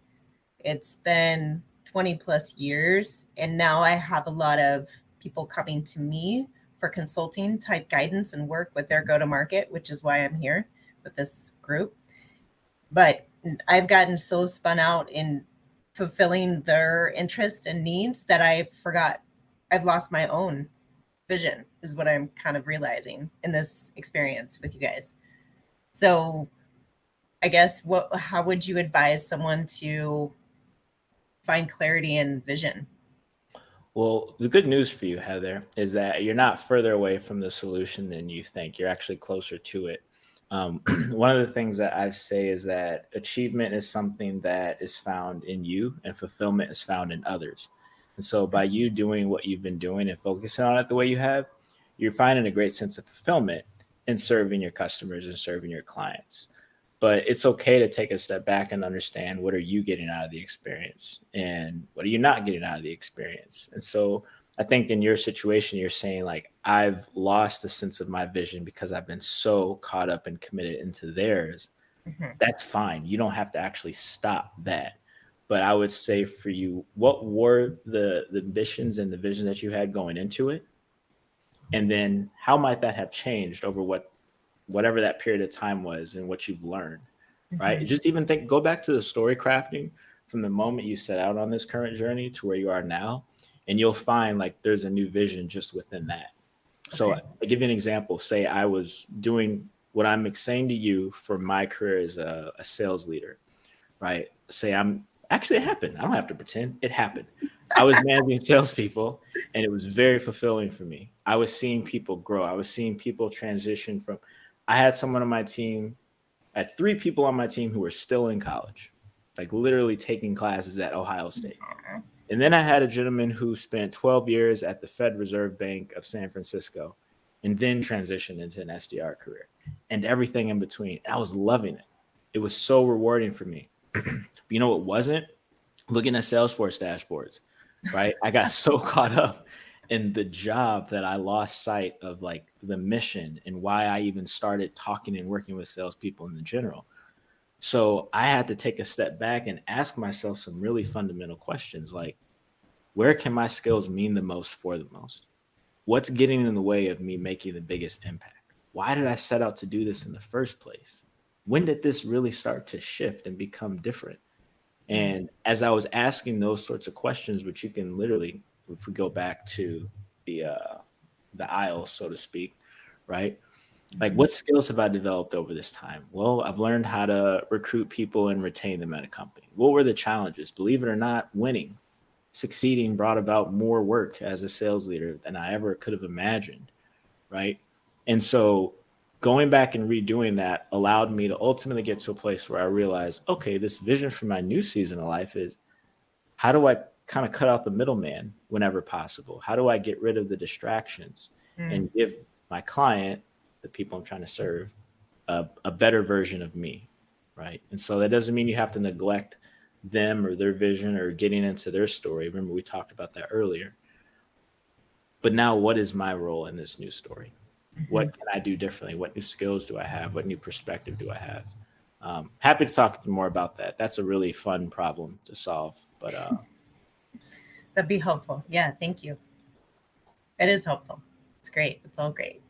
it's been 20 plus years, and now I have a lot of people coming to me for consulting type guidance and work with their go-to-market, which is why I'm here with this group. But I've gotten so spun out in fulfilling their interests and needs that I forgot. I've lost my own vision, is what I'm kind of realizing in this experience with you guys. So I guess how would you advise someone to find clarity and vision? Well, the good news for you, Heather, is that you're not further away from the solution than you think. You're actually closer to it. One of the things that I say is that achievement is something that is found in you, and fulfillment is found in others. And so by you doing what you've been doing and focusing on it the way you have, you're finding a great sense of fulfillment in serving your customers and serving your clients. But it's okay to take a step back and understand, what are you getting out of the experience and what are you not getting out of the experience? And so I think in your situation, you're saying like, I've lost a sense of my vision because I've been so caught up and committed into theirs. Mm-hmm. That's fine. You don't have to actually stop that. But I would say for you, what were the ambitions and the vision that you had going into it? And then how might that have changed over whatever that period of time was and what you've learned, right? Mm-hmm. Just even go back to the story crafting from the moment you set out on this current journey to where you are now, and you'll find like there's a new vision just within that. Okay. So I'll give you an example. Say I was doing what I'm saying to you for my career as a sales leader, right? Say it happened. I don't have to pretend. It happened. I was managing salespeople, and it was very fulfilling for me. I was seeing people grow. I was seeing people transition from, I had someone on my team, I had 3 people on my team who were still in college, like literally taking classes at Ohio State. And then I had a gentleman who spent 12 years at the Fed Reserve Bank of San Francisco and then transitioned into an SDR career and everything in between. I was loving it. It was so rewarding for me. But you know what wasn't? Looking at Salesforce dashboards, right? I got so caught up in the job that I lost sight of like the mission and why I even started talking and working with salespeople in general. So I had to take a step back and ask myself some really fundamental questions, like, where can my skills mean the most for the most? What's getting in the way of me making the biggest impact? Why did I set out to do this in the first place? When did this really start to shift and become different? And as I was asking those sorts of questions, which you can literally, if we go back to the aisle, so to speak, right? Like, what skills have I developed over this time? Well, I've learned how to recruit people and retain them at a company. What were the challenges? Believe it or not, winning, succeeding brought about more work as a sales leader than I ever could have imagined, right? And so going back and redoing that allowed me to ultimately get to a place where I realized, okay, this vision for my new season of life is, how do I kind of cut out the middleman whenever possible? How do I get rid of the distractions and give my client, the people I'm trying to serve, a better version of me, right? And so that doesn't mean you have to neglect them or their vision or getting into their story. Remember, we talked about that earlier. But now, what is my role in this new story? What can I do differently? What new skills do I have? What new perspective do I have? Happy to talk more about that. That's a really fun problem to solve. But that'd be helpful. Yeah, thank you. It is helpful. It's great. It's all great.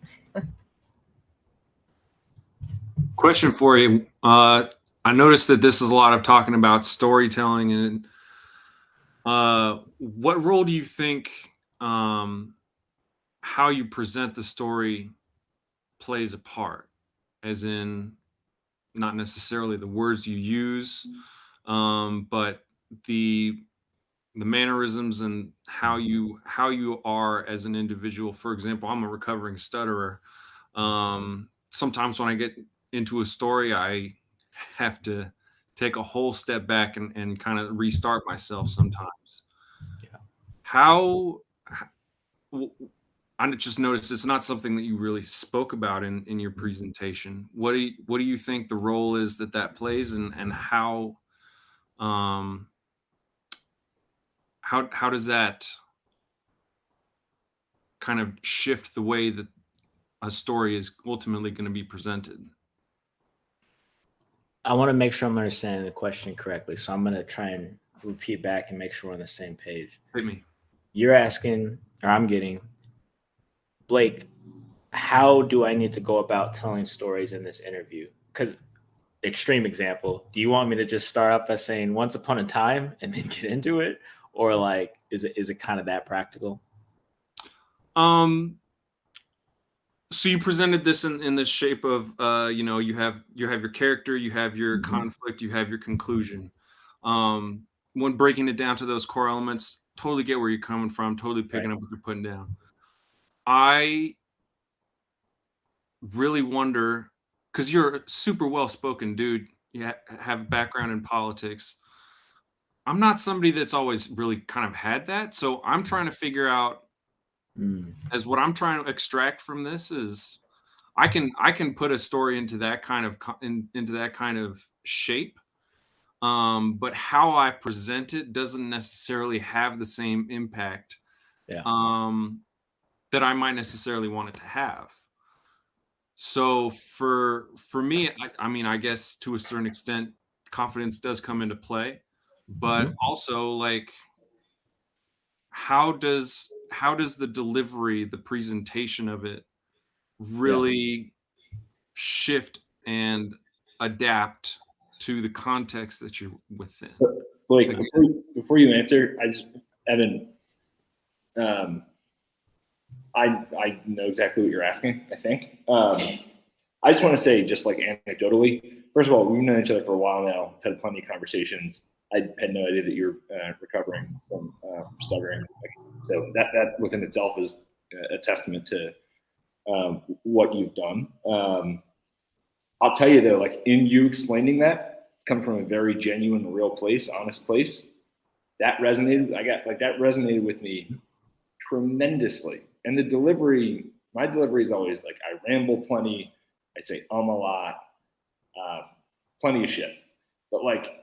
Question for you. I noticed that this is a lot of talking about storytelling, and what role do you think how you present the story plays a part? As in, not necessarily the words you use, but the mannerisms and how you are as an individual. For example, I'm a recovering stutterer. Sometimes when I get into a story, I have to take a whole step back and kind of restart myself sometimes. Yeah. I just noticed it's not something that you really spoke about in your presentation. What do you think the role is that plays, and how does that kind of shift the way that a story is ultimately going to be presented? I want to make sure I'm understanding the question correctly. So I'm going to try and repeat back and make sure we're on the same page. Hit me. You're asking, or I'm getting, Blake, how do I need to go about telling stories in this interview? Because extreme example, do you want me to just start off by saying once upon a time and then get into it? Or like, is it kind of that practical? So you presented this in the shape of, you have your character, you have your conflict, you have your conclusion. When breaking it down to those core elements, totally get where you're coming from, totally picking up what you're putting down. I really wonder, because you're a super well-spoken dude, you have a background in politics. I'm not somebody that's always really kind of had that. So I'm trying to figure out, as what I'm trying to extract from this is, I can put a story into that kind of shape, but how I present it doesn't necessarily have the same impact that I might necessarily want it to have. So for me, I mean, I guess to a certain extent, confidence does come into play, but also, like, how does the delivery, the presentation of it really shift and adapt to the context that you're within? Blake, before you answer, Evan, I know exactly what you're asking, I think. I just want to say, just like anecdotally, first of all, we've known each other for a while now, had plenty of conversations. I had no idea that you're recovering from stuttering. So that within itself is a testament to what you've done. I'll tell you though, like, in you explaining that, come from a very genuine, real place, honest place, that resonated. That resonated with me tremendously. And the delivery, my delivery is always like, I ramble plenty, I say a lot, plenty of shit. But like,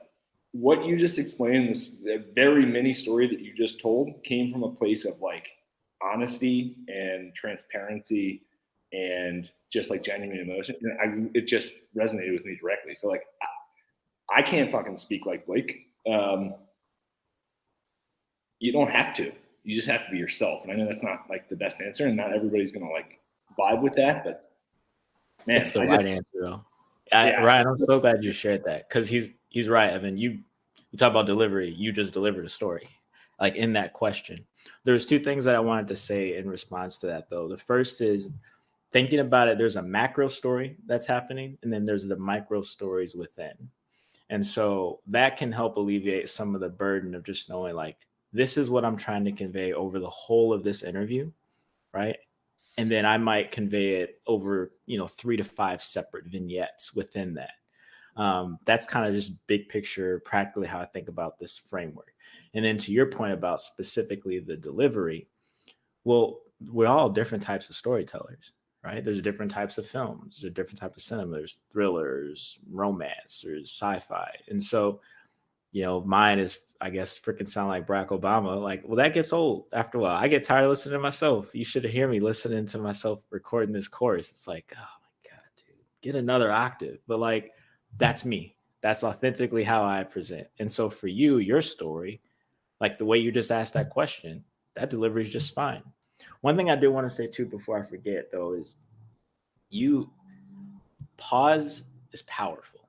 what you just explained, this very mini story that you just told, came from a place of like honesty and transparency and just like genuine emotion. And it just resonated with me directly. So like, I can't fucking speak like Blake. You don't have to. You just have to be yourself. And I know that's not like the best answer, and not everybody's gonna like vibe with that. But man, it's the right answer though. Ryan, I'm so glad you shared that, because he's right, Evan. You talk about delivery. You just delivered a story. Like, in that question, there's two things that I wanted to say in response to that, though. The first is, thinking about it, there's a macro story that's happening, and then there's the micro stories within. And so that can help alleviate some of the burden of just knowing, like, this is what I'm trying to convey over the whole of this interview, right? And then I might convey it over, 3 to 5 separate vignettes within that. That's kind of just big picture, practically how I think about this framework. And then to your point about specifically the delivery, well, we're all different types of storytellers, right? There's different types of films, there's different types of cinema, there's thrillers, romance, there's sci-fi. And so, mine is, I guess, freaking sound like Barack Obama. Like, well, that gets old after a while. I get tired of listening to myself. You should hear me listening to myself recording this chorus. It's like, oh my God, dude, get another octave. But like, that's me. That's authentically how I present. And so for you, your story, like the way you just asked that question, that delivery is just fine. One thing I do want to say too before I forget though is pause is powerful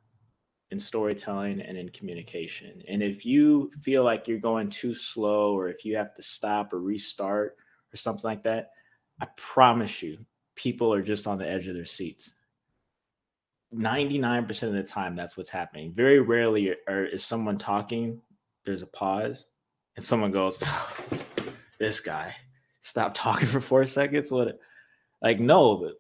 in storytelling and in communication. And if you feel like you're going too slow, or if you have to stop or restart or something like that, I promise you, people are just on the edge of their seats. 99% of the time, that's what's happening. Very rarely is someone talking, there's a pause, and someone goes, this guy, stop talking for 4 seconds. What? Like, no,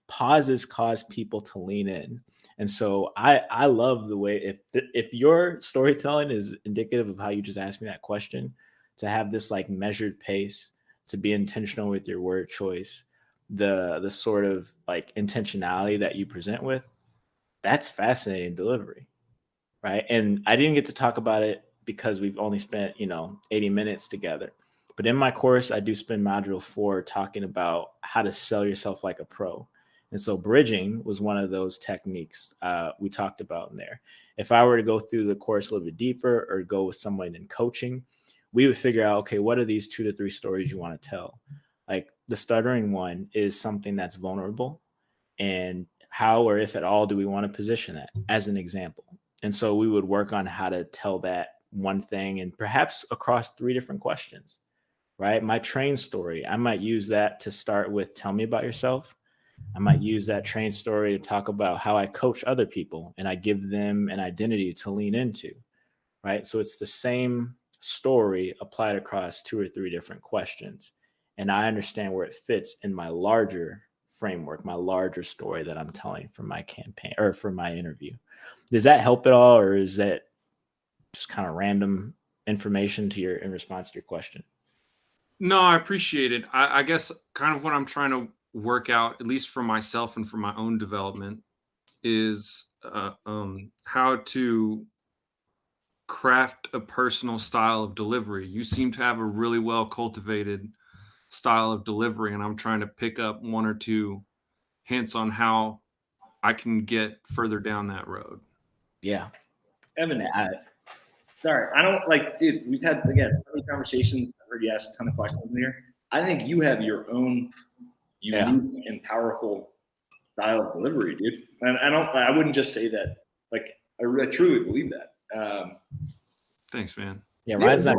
pauses cause people to lean in. And so I love the way, if your storytelling is indicative of how you just asked me that question, to have this like measured pace, to be intentional with your word choice, the sort of like intentionality that you present with, that's fascinating delivery, right? And I didn't get to talk about it because we've only spent 80 minutes together. But in my course, I do spend module 4 talking about how to sell yourself like a pro. And so bridging was one of those techniques we talked about in there. If I were to go through the course a little bit deeper or go with someone in coaching, we would figure out, okay, what are these 2 to 3 stories you want to tell? Like the stuttering one is something that's vulnerable, and how or if at all do we want to position that as an example. And so we would work on how to tell that one thing, and perhaps across 3 different questions, right? My train story, I might use that to start with, tell me about yourself. I might use that train story to talk about how I coach other people and I give them an identity to lean into, right? So it's the same story applied across 2 or 3 different questions. And I understand where it fits in my larger framework, my larger story that I'm telling for my campaign or for my interview. Does that help at all? Or is that just kind of random information in response to your question? No, I appreciate it. I guess kind of what I'm trying to work out, at least for myself and for my own development, is how to craft a personal style of delivery. You seem to have a really well cultivated style of delivery, and I'm trying to pick up 1 or 2 hints on how I can get further down that road. Yeah. Evan, sorry, I don't like, dude, we've had, again, so many conversations. I've heard you ask a ton of questions in here. I think you have your own unique and powerful style of delivery, dude. And I wouldn't just say that, like, I truly believe that. Thanks, man. Yeah, Ryan's not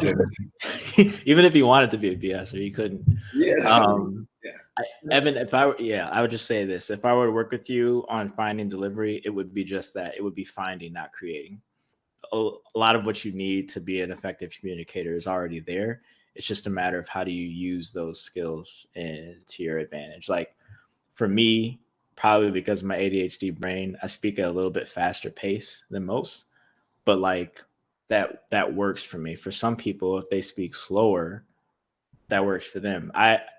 good at it. Even if he wanted to be a BSer, he couldn't. Yeah. Evan, I would just say this. If I were to work with you on finding delivery, it would be just that. It would be finding, not creating. A lot of what you need to be an effective communicator is already there. It's just a matter of how do you use those skills to your advantage. Like for me, probably because of my ADHD brain, I speak at a little bit faster pace than most, but like that works for me. For some people, if they speak slower, that works for them.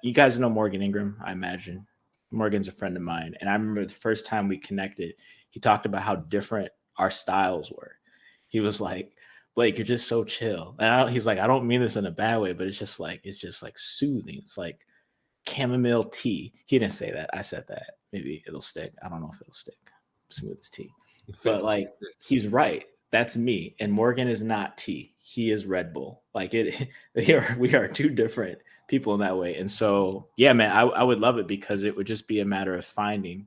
You guys know Morgan Ingram, I imagine. Morgan's a friend of mine. And I remember the first time we connected, he talked about how different our styles were. He was like, Blake, you're just so chill. And he's like, I don't mean this in a bad way, but it's just like soothing. It's like chamomile tea. He didn't say that. I said that. Maybe it'll stick. I don't know if it'll stick. Smooth as tea. But like, he's right. That's me. And Morgan is not tea. He is Red Bull. Like we are 2 different people in that way. And so, yeah, man, I would love it, because it would just be a matter of finding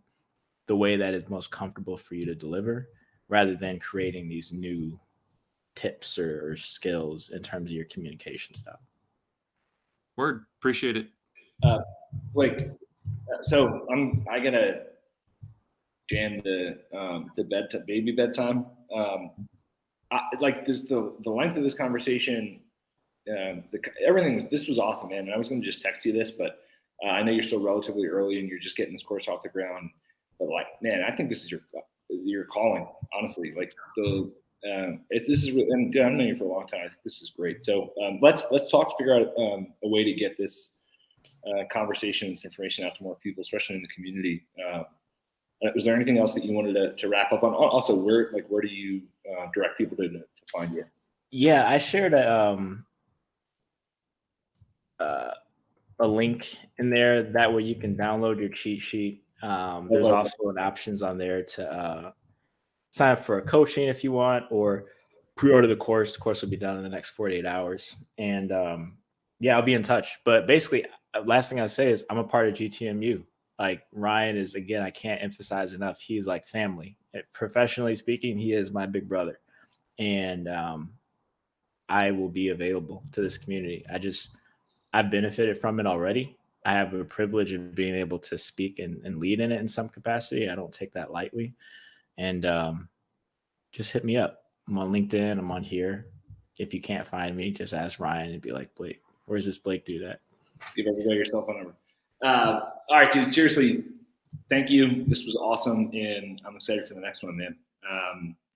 the way that is most comfortable for you to deliver, rather than creating these new tips or skills in terms of your communication style. Word. Appreciate it. Like, so I gotta jam the baby bedtime. Like there's the length of this conversation. Everything. This was awesome, man. And I was gonna just text you this, but I know you're still relatively early and you're just getting this course off the ground. But like, man, I think this is your calling, honestly. Like this is really, and dude, I've known you for a long time. I think this is great. So let's talk to figure out a way to get this conversation, this information out to more people, especially in the community. Was there anything else that you wanted to wrap up on? Also, where do you direct people to find you? Yeah, I shared a link in there. That way you can download your cheat sheet. There's also an options on there to sign up for a coaching if you want, or pre-order the course. The course will be done in the next 48 hours. And yeah, I'll be in touch. But basically, last thing I say is I'm a part of GTMU. Like Ryan is, again, I can't emphasize enough. He's like family. Professionally speaking, he is my big brother. And I will be available to this community. I've benefited from it already. I have a privilege of being able to speak and lead in it in some capacity. I don't take that lightly. And just hit me up. I'm on LinkedIn. I'm on here. If you can't find me, just ask Ryan and be like, Blake, where's this Blake dude at? Give everybody your cell phone number. All right, dude, seriously, thank you. This was awesome, and I'm excited for the next one, man.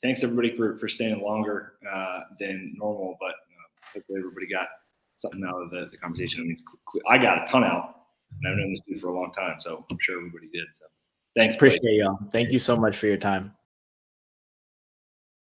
Thanks, everybody, for staying longer than normal, but hopefully everybody got something out of the conversation. I mean, I got a ton out, and I've known this dude for a long time, so I'm sure everybody did. So thanks. Appreciate y'all. Thank you so much for your time.